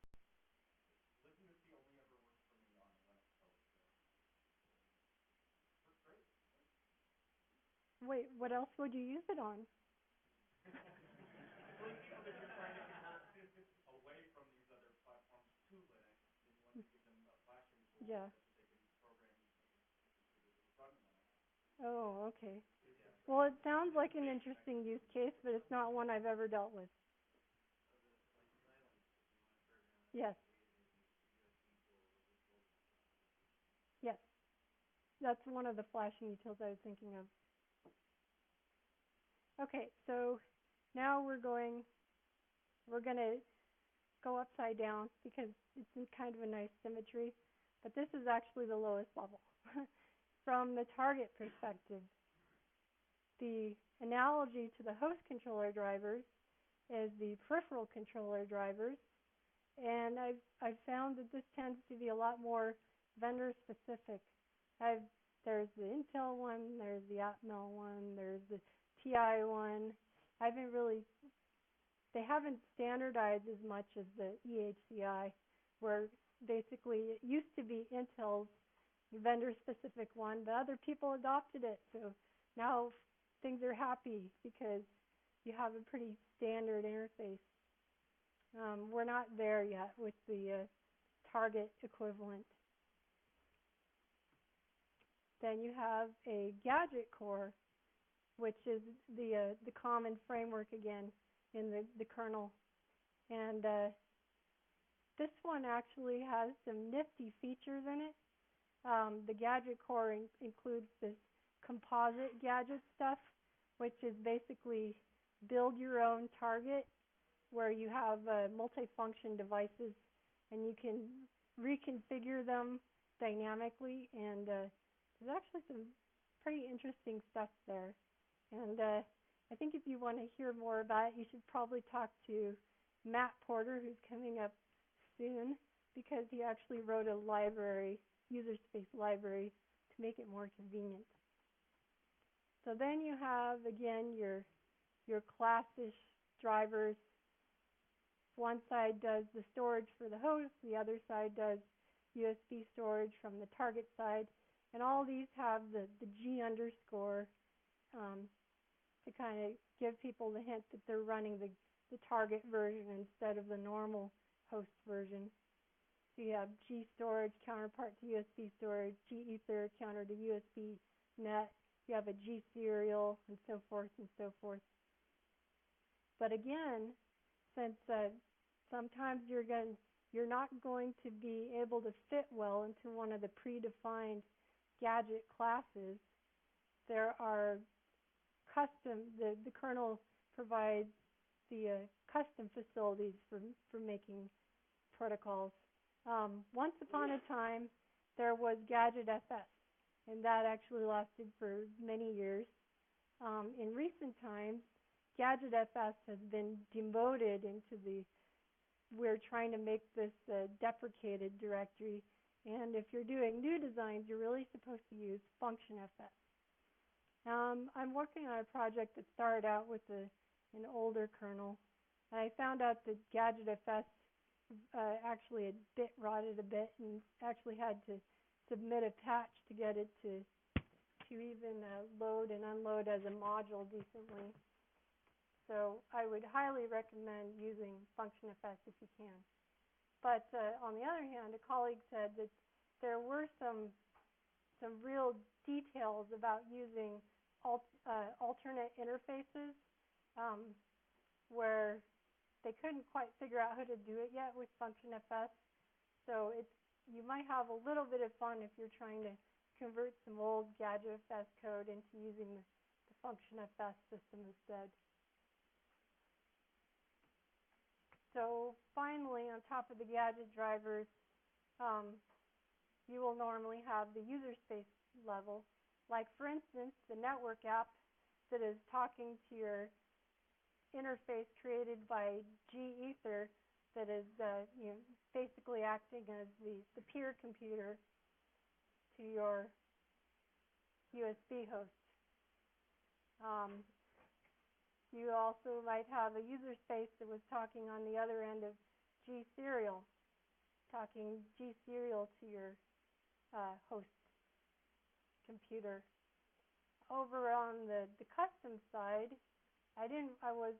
Speaker 2: wait, what else would you use it on? Yeah. Oh, okay. Well, it sounds like an interesting use case, but it's not one I've ever dealt with. Yes. Yes. That's one of the flashing utils I was thinking of. Okay, so now we're going to go upside down because it's in kind of a nice symmetry, but this is actually the lowest level. From the target perspective, the analogy to the host controller drivers is the peripheral controller drivers, and I've found that this tends to be a lot more vendor specific. There's the Intel one, there's the Atmel one, there's the TI one. They haven't standardized as much as the EHCI, where basically it used to be Intel's vendor-specific one, but other people adopted it. So now things are happy because you have a pretty standard interface. We're not there yet with the target equivalent. Then you have a gadget core, which is the common framework again in the kernel. And this one actually has some nifty features in it. The gadget core includes this composite gadget stuff, which is basically build your own target where you have multifunction devices and you can reconfigure them dynamically, and there's actually some pretty interesting stuff there. And I think if you want to hear more about it, you should probably talk to Matt Porter, who's coming up soon, because he actually wrote a library, user space library, to make it more convenient. So then you have, again, your classish drivers. One side does the storage for the host, the other side does USB storage from the target side, and all these have the G underscore to kind of give people the hint that they're running the target version instead of the normal host version. So you have G storage counterpart to USB storage, G ether counter to USB net, you have a G serial, and so forth and so forth. But again, since sometimes you're not going to be able to fit well into one of the predefined gadget classes, there are the kernel provides the custom facilities for making protocols. Once upon a time, there was Gadget FS, and that actually lasted for many years. In recent times, Gadget FS has been demoted into we're trying to make this deprecated directory, and if you're doing new designs, you're really supposed to use Function FS. I'm working on a project that started out with an older kernel, and I found out that Gadget FS actually had bit rotted a bit and actually had to submit a patch to get it to even load and unload as a module decently. So I would highly recommend using Function FS if you can. But on the other hand, a colleague said that there were some real details about using alternate interfaces where they couldn't quite figure out how to do it yet with FunctionFS. So you might have a little bit of fun if you're trying to convert some old GadgetFS code into using the FunctionFS system instead. So finally, on top of the gadget drivers, you will normally have the user space level. Like for instance, the network app that is talking to your interface created by G-Ether that is basically acting as the peer computer to your USB host. You also might have a user space that was talking on the other end of G-Serial, talking G-Serial to your host computer. Over on the custom side, I was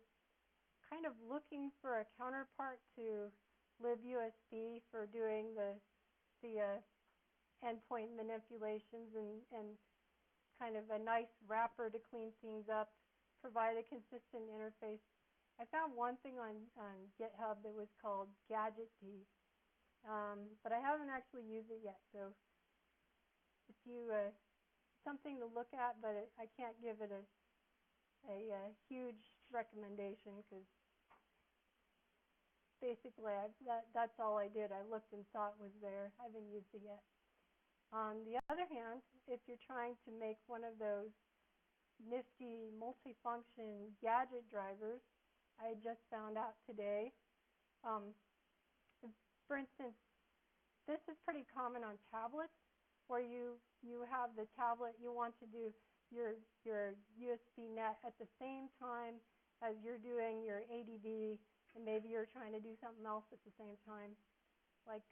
Speaker 2: kind of looking for a counterpart to libUSB for doing the endpoint manipulations and kind of a nice wrapper to clean things up, provide a consistent interface. I found one thing on GitHub that was called GadgetD, but I haven't actually used it yet. So if you something to look at, but I can't give it a huge recommendation because basically that's all I did. I looked and saw it was there. I haven't used it yet. On the other hand, if you're trying to make one of those nifty multifunction gadget drivers, I just found out today. For instance, this is pretty common on tablets, where you have the tablet, you want to do your USB net at the same time as you're doing your ADB, and maybe you're trying to do something else at the same time, like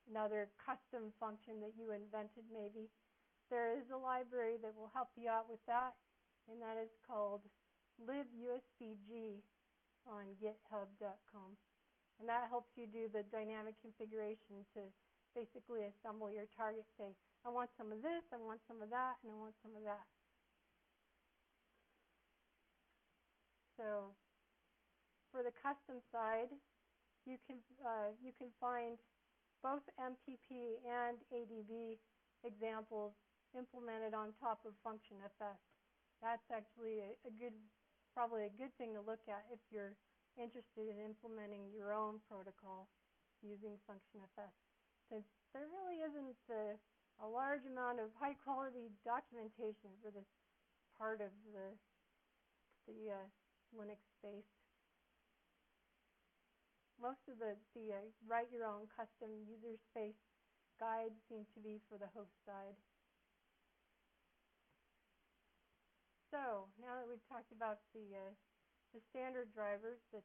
Speaker 2: another custom function that you invented maybe. There is a library that will help you out with that, and that is called libusbg on github.com. And that helps you do the dynamic configuration to basically assemble your target. Say, I want some of this, I want some of that, and I want some of that. So for the custom side, you can find both MPP and ADB examples implemented on top of FunctionFS. That's actually probably a good thing to look at if you're interested in implementing your own protocol using FunctionFS, since there really isn't a large amount of high-quality documentation for this part of the Linux space. Most of the write your own custom user space guides seem to be for the host side. So now that we've talked about the standard drivers that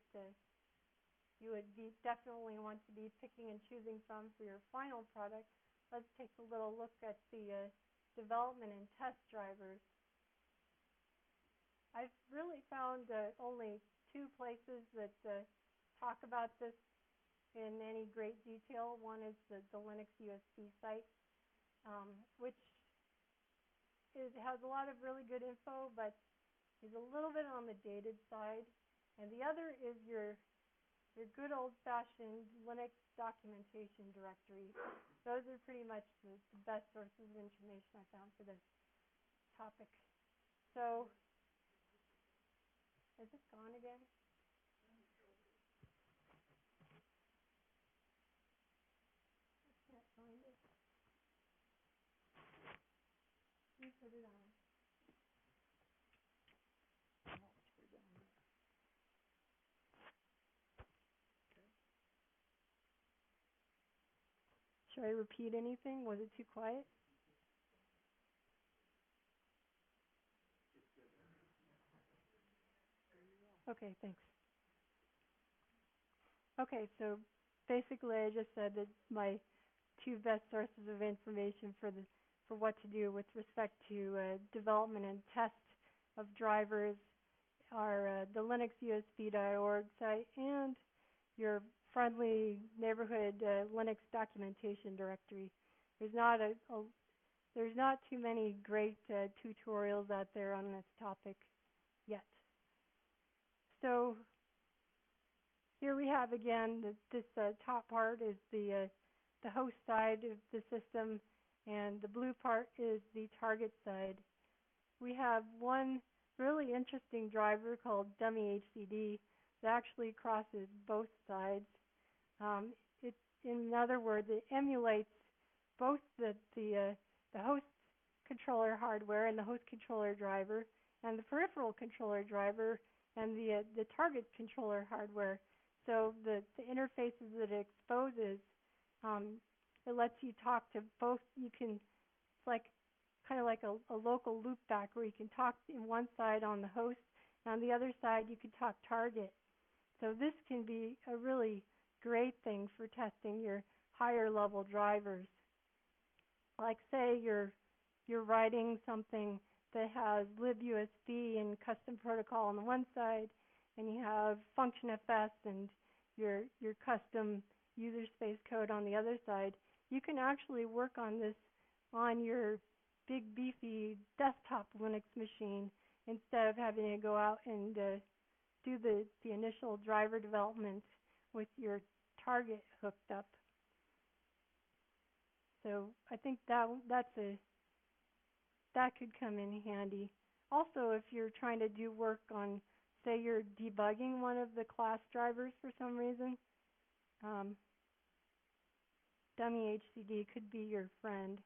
Speaker 2: you would definitely want to be picking and choosing from for your final product, let's take a little look at the development and test drivers. I've really found only two places that talk about this in any great detail. One is the Linux USB site, which has a lot of really good info, but is a little bit on the dated side. And the other is your good old-fashioned Linux documentation directory. Those are pretty much the best sources of information I found for this topic. So, is it gone again? I can't find it. You put it on. Oh, we're down there. Should I repeat anything? Was it too quiet? Okay, thanks. Okay, so basically I just said that my two best sources of information for what to do with respect to development and test of drivers are the linuxusb.org site and your friendly neighborhood Linux documentation directory. There's not too many great tutorials out there on this topic yet. So here we have again this top part is the host side of the system, and the blue part is the target side. We have one really interesting driver called dummy HCD that actually crosses both sides. It, in other words, it emulates both the host controller hardware and the host controller driver, and the peripheral controller driver and the target controller hardware. So the interfaces that it exposes, it lets you talk to both. You can, it's like kind of like a local loopback where you can talk in one side on the host, and on the other side you can talk target. So this can be a really great thing for testing your higher level drivers. Like say you're writing something that has libUSB and custom protocol on the one side, and you have FunctionFS and your custom user space code on the other side. You can actually work on this on your big beefy desktop Linux machine instead of having to go out and do the initial driver development with your target hooked up. So I think that could come in handy. Also, if you're trying to do work on, say you're debugging one of the class drivers for some reason, dummy HCD could be your friend.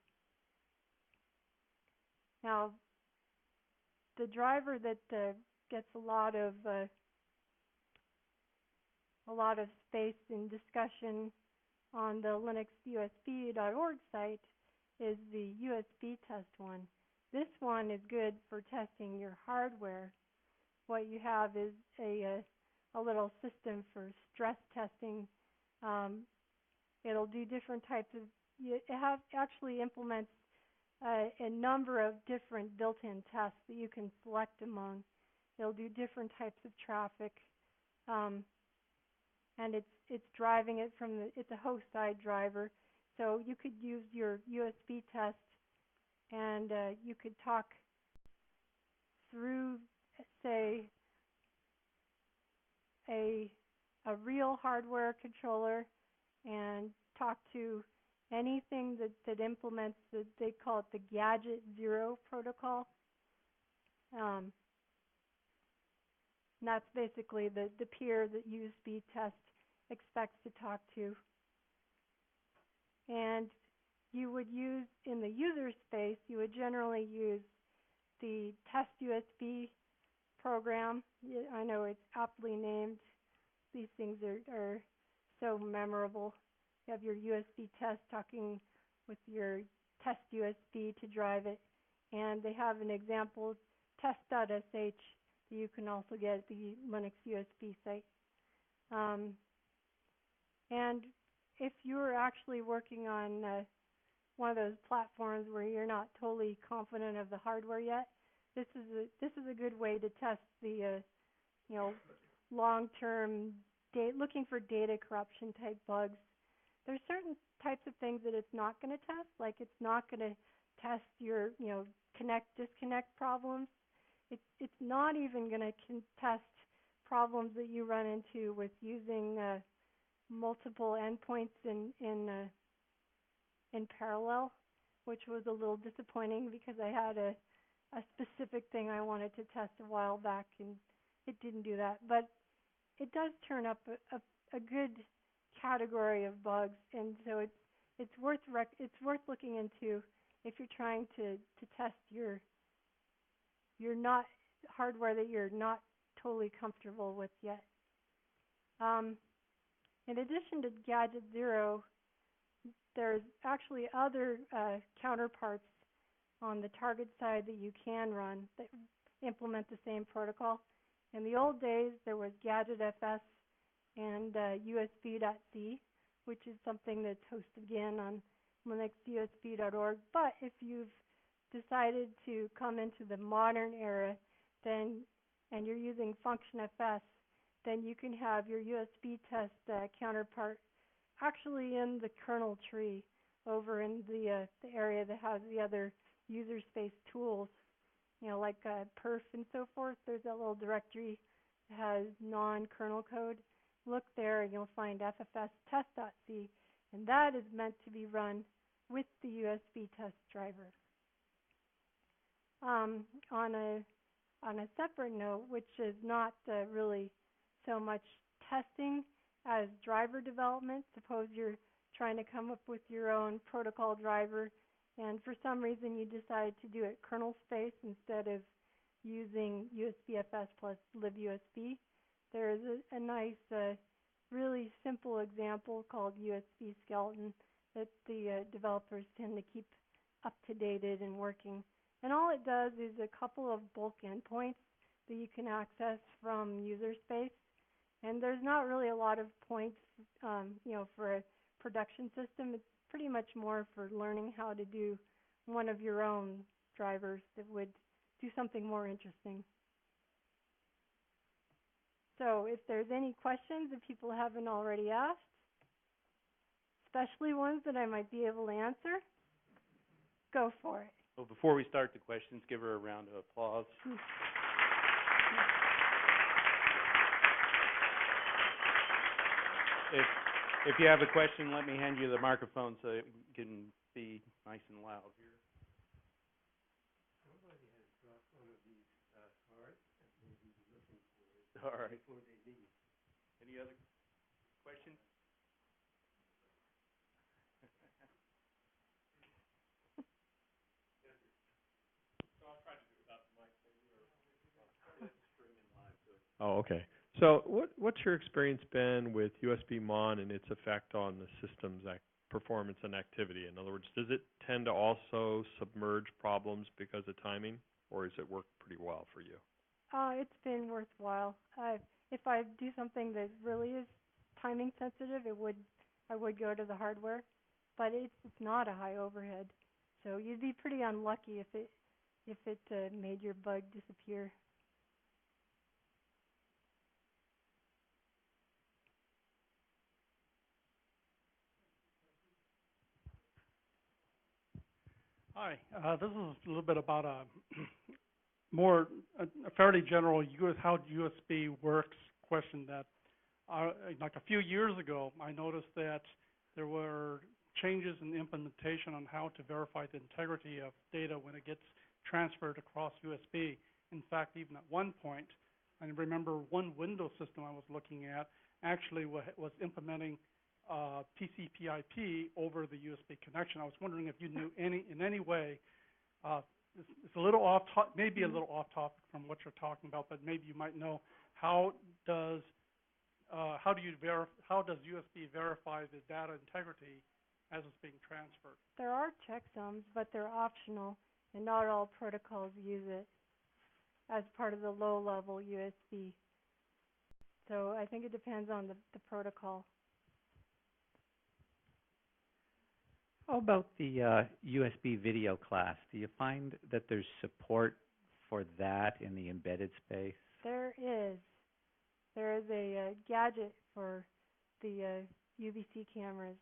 Speaker 2: Now, the driver that gets a lot of space in discussion on the linuxusb.org site is the USB test one. This one is good for testing your hardware. What you have is a little system for stress testing. It'll do different types of. It actually implements a number of different built-in tests that you can select among. It'll do different types of traffic, and it's driving it from it's a host side driver. So you could use your USB test, and you could talk through, say, a real hardware controller and talk to anything that implements they call it the Gadget 0 protocol. And that's basically the peer that USB test expects to talk to. And you would use, in the user space, you would generally use the test USB program. I know it's aptly named. These things are so memorable. You have your USB test talking with your test USB to drive it. And they have an example, test.sh, that you can also get at the Linux USB site. And if you're actually working on one of those platforms where you're not totally confident of the hardware yet, this is a good way to test the long-term looking for data corruption type bugs. There's certain types of things that it's not going to test, like it's not going to test your connect-disconnect problems. It's not even going to test problems that you run into with using multiple endpoints in parallel, which was a little disappointing because I had a specific thing I wanted to test a while back, and it didn't do that. But it does turn up a good category of bugs, and so it's worth looking into if you're trying to test your not hardware that you're not totally comfortable with yet. In addition to Gadget 0, there's actually other counterparts on the target side that you can run that implement the same protocol. In the old days, there was GadgetFS and USB.C, which is something that's hosted again on linuxusb.org. But if you've decided to come into the modern era, and you're using FunctionFS, then you can have your USB test counterpart actually in the kernel tree over in the area that has the other user space tools, like perf and so forth. There's that little directory has non-kernel code, look there and you'll find FFS test.c, and that is meant to be run with the USB test driver. On a separate note, which is not really so much testing as driver development, suppose you're trying to come up with your own protocol driver, and for some reason you decide to do it kernel space instead of using USBFS plus libUSB. There is a nice, really simple example called USB Skeleton that the developers tend to keep up-to-dated and working. And all it does is a couple of bulk endpoints that you can access from user space. And there's not really a lot of points, for a production system. It's pretty much more for learning how to do one of your own drivers that would do something more interesting. So if there's any questions that people haven't already asked, especially ones that I might be able to answer, go for it.
Speaker 1: Well, before we start the questions, give her a round of applause. If you have a question, let me hand you the microphone so it can be nice and loud here.
Speaker 3: Somebody has dropped one of these cards and may be looking for it.
Speaker 1: All right.
Speaker 3: Before they leave.
Speaker 1: Any other questions?
Speaker 4: Oh, okay. So what's your experience been with USB Mon and its effect on the system's performance and activity? In other words, does it tend to also submerge problems because of timing, or has it worked pretty well for you?
Speaker 2: It's been worthwhile. If I do something that really is timing sensitive, I would go to the hardware, but it's not a high overhead. So you'd be pretty unlucky if it made your bug disappear.
Speaker 3: Hi, this is a little bit about a fairly general how USB works question that, like a few years ago, I noticed that there were changes in the implementation on how to verify the integrity of data when it gets transferred across USB. In fact, even at one point, I remember one Windows system I was looking at actually was implementing TCP/IP over the USB connection. I was wondering if you knew in any way. It's a little maybe a little off topic from what you're talking about, but maybe you might know how does USB verify the data integrity as it's being transferred?
Speaker 2: There are checksums, but they're optional, and not all protocols use it as part of the low-level USB. So I think it depends on the protocol.
Speaker 5: How about the USB video class? Do you find that there's support for that in the embedded space?
Speaker 2: There is. There is a gadget for the UVC cameras.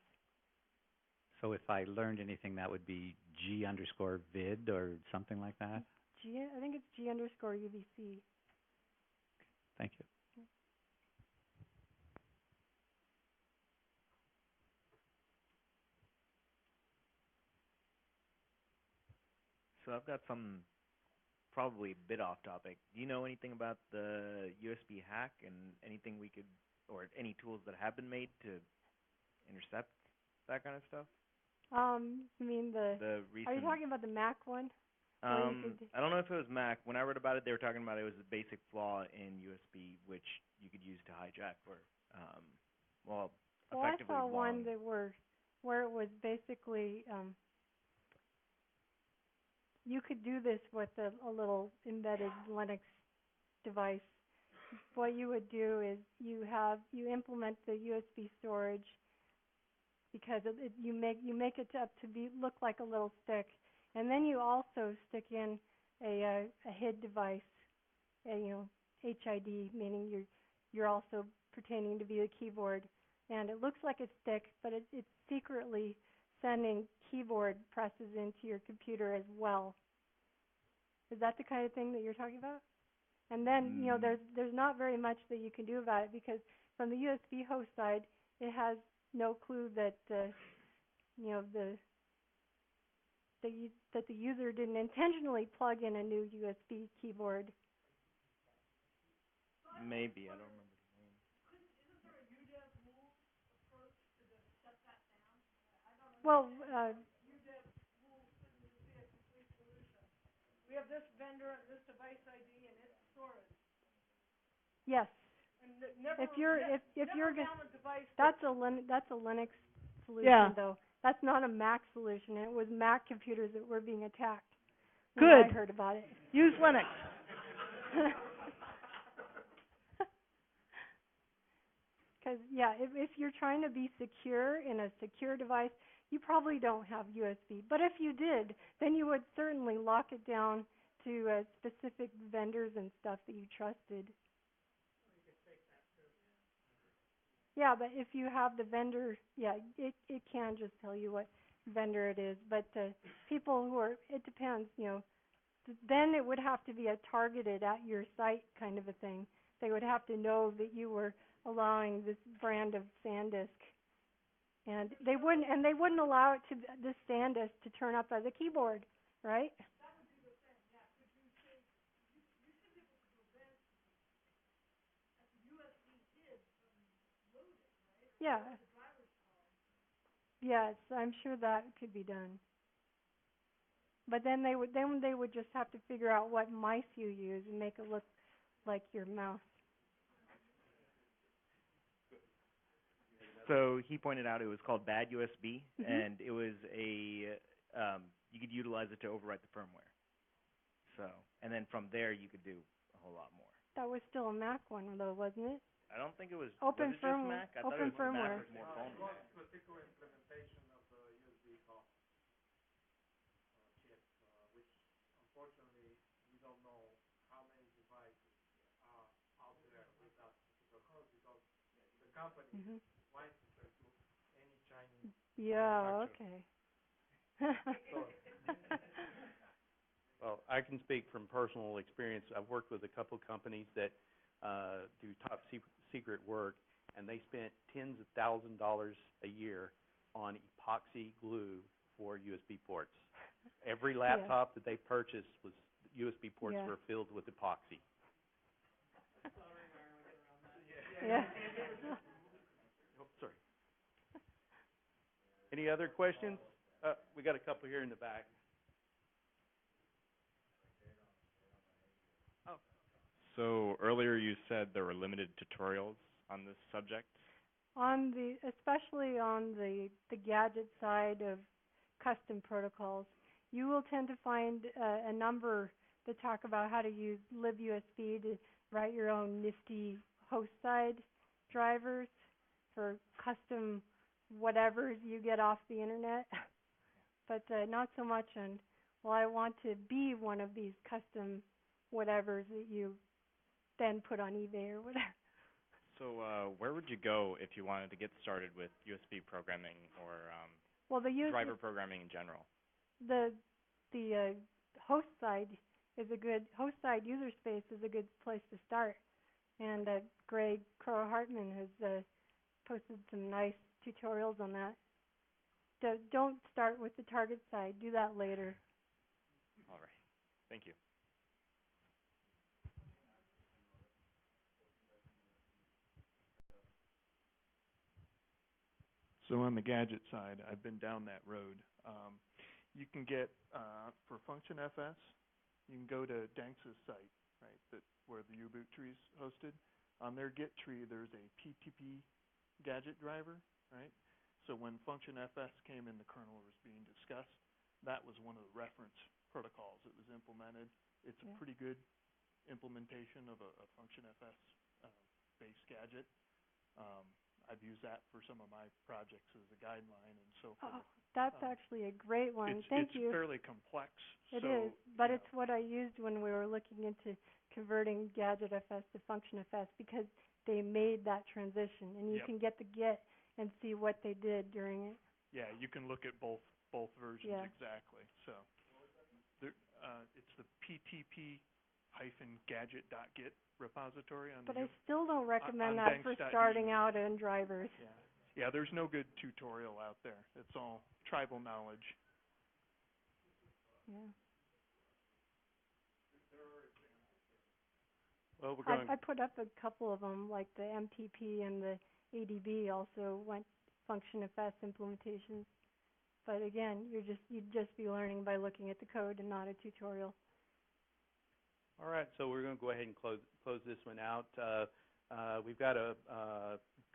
Speaker 5: So if I learned anything, that would be G_vid or something like that?
Speaker 2: I think it's G_UVC.
Speaker 5: Thank you.
Speaker 6: So I've got some probably a bit off topic. Do you know anything about the USB hack and anything we could, or any tools that have been made to intercept that kind of stuff?
Speaker 2: You mean
Speaker 6: the recent,
Speaker 2: are you talking about the Mac one?
Speaker 6: I don't know if it was Mac. When I read about it, they were talking about it was a basic flaw in USB, which you could use to hijack or, effectively
Speaker 2: I saw
Speaker 6: long.
Speaker 2: one that where it was basically you could do this with a little embedded Linux device. What you would do is you implement the USB storage because you make it up to look like a little stick, and then you also stick in a HID device, HID, meaning you're also pretending to be the keyboard, and it looks like a stick, but it's secretly sending keyboard presses into your computer as well. Is that the kind of thing that you're talking about? And then, there's not very much that you can do about it because from the USB host side, it has no clue that, that the user didn't intentionally plug in a new USB keyboard.
Speaker 6: Maybe, I don't remember the name.
Speaker 2: Well,
Speaker 3: We have this vendor and this device ID and its storage.
Speaker 2: yes.
Speaker 3: And never,
Speaker 2: If you're
Speaker 3: never found a device
Speaker 2: that's a Linux solution though. That's not a Mac solution. And it was Mac computers that were being attacked. When I heard about it.
Speaker 3: use Linux.
Speaker 2: Because if you're trying to be secure in a secure device, you probably don't have USB. But if you did, then you would certainly lock it down to specific vendors and stuff that you trusted. Yeah, but if you have the vendor, it can just tell you what vendor it is. But people who are, it depends, then it would have to be a targeted at your site kind of a thing. They would have to know that you were allowing this brand of SanDisk. And they wouldn't allow it to this SanDisk to turn up as a keyboard, right? Yeah. Yes, I'm sure that could be done. But then they would just have to figure out what mice you use and make it look like your mouse.
Speaker 6: So he pointed out it was called bad USB,
Speaker 2: Mm-hmm.
Speaker 6: and it was you could utilize it to overwrite the firmware. So, and then from there you could do a whole lot more.
Speaker 2: That was still a Mac one though, wasn't it?
Speaker 6: I don't think it was.
Speaker 2: Open
Speaker 6: was it
Speaker 2: firmware.
Speaker 6: Just Mac? I
Speaker 2: Open
Speaker 6: thought it was
Speaker 2: firmware.
Speaker 6: Mac with more phone.
Speaker 3: Particular implementation of the USB call chip, which unfortunately we don't know how many devices are out there with that particular code because the company wants to pursue any Chinese
Speaker 2: Yeah.
Speaker 3: manufacturer.
Speaker 2: Okay.
Speaker 1: Well, I can speak from personal experience. I've worked with a couple companies that do top secret work, and they spent tens of thousands of dollars a year on epoxy glue for USB ports. Every laptop that they purchased was USB ports were filled with epoxy.
Speaker 2: Yeah.
Speaker 1: Oh, sorry. Any other questions? We got a couple here in the back.
Speaker 7: So earlier you said there were limited tutorials on this subject.
Speaker 2: Especially on the gadget side of custom protocols, you will tend to find a number that talk about how to use libUSB to write your own nifty host side drivers for custom whatevers you get off the internet. But not so much on, well, I want to be one of these custom whatevers that you then put on eBay or whatever.
Speaker 7: So where would you go if you wanted to get started with USB programming or driver programming in general?
Speaker 2: The host side user space is a good place to start. And Greg Crow-Hartman has posted some nice tutorials on that. Don't start with the target side. Do that later.
Speaker 7: All right. Thank you.
Speaker 8: So on the gadget side, I've been down that road. You can get, for FunctionFS, you can go to Danx's site, right, where the U-boot tree is hosted. On their Git tree, there's a PTP gadget driver, right? So when FunctionFS came in, the kernel was being discussed. That was one of the reference protocols that was implemented. It's a pretty good implementation of a FunctionFS based gadget. I've used that for some of my projects as a guideline and so forth.
Speaker 2: Oh, that's actually a great one. Thank you.
Speaker 8: It's fairly complex.
Speaker 2: It is, but it's what I used when we were looking into converting GadgetFS to FunctionFS because they made that transition, and you can get the Git and see what they did during it.
Speaker 8: Yeah, you can look at both versions exactly. So it's the PTP .gadget.git repository on
Speaker 2: But
Speaker 8: the
Speaker 2: I still don't recommend
Speaker 8: on
Speaker 2: that for
Speaker 8: banks.eu.
Speaker 2: starting out in drivers.
Speaker 8: Yeah, there's no good tutorial out there. It's all tribal knowledge.
Speaker 2: Yeah.
Speaker 1: Well, we're going.
Speaker 2: I put up a couple of them, like the MTP and the ADB also went function FS implementations. But again, you'd just be learning by looking at the code and not a tutorial.
Speaker 1: All right, so we're going to go ahead and close this one out. We've got a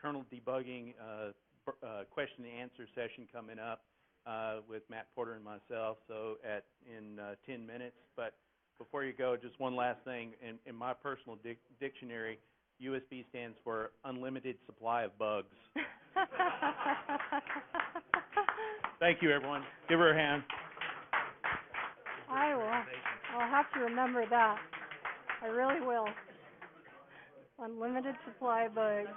Speaker 1: kernel debugging question and answer session coming up with Matt Porter and myself. So in 10 minutes. But before you go, just one last thing. In my personal dictionary, USB stands for unlimited supply of bugs. Thank you, everyone. Give her a hand.
Speaker 2: I will. I'll have to remember that. I really will. Unlimited supply of bugs.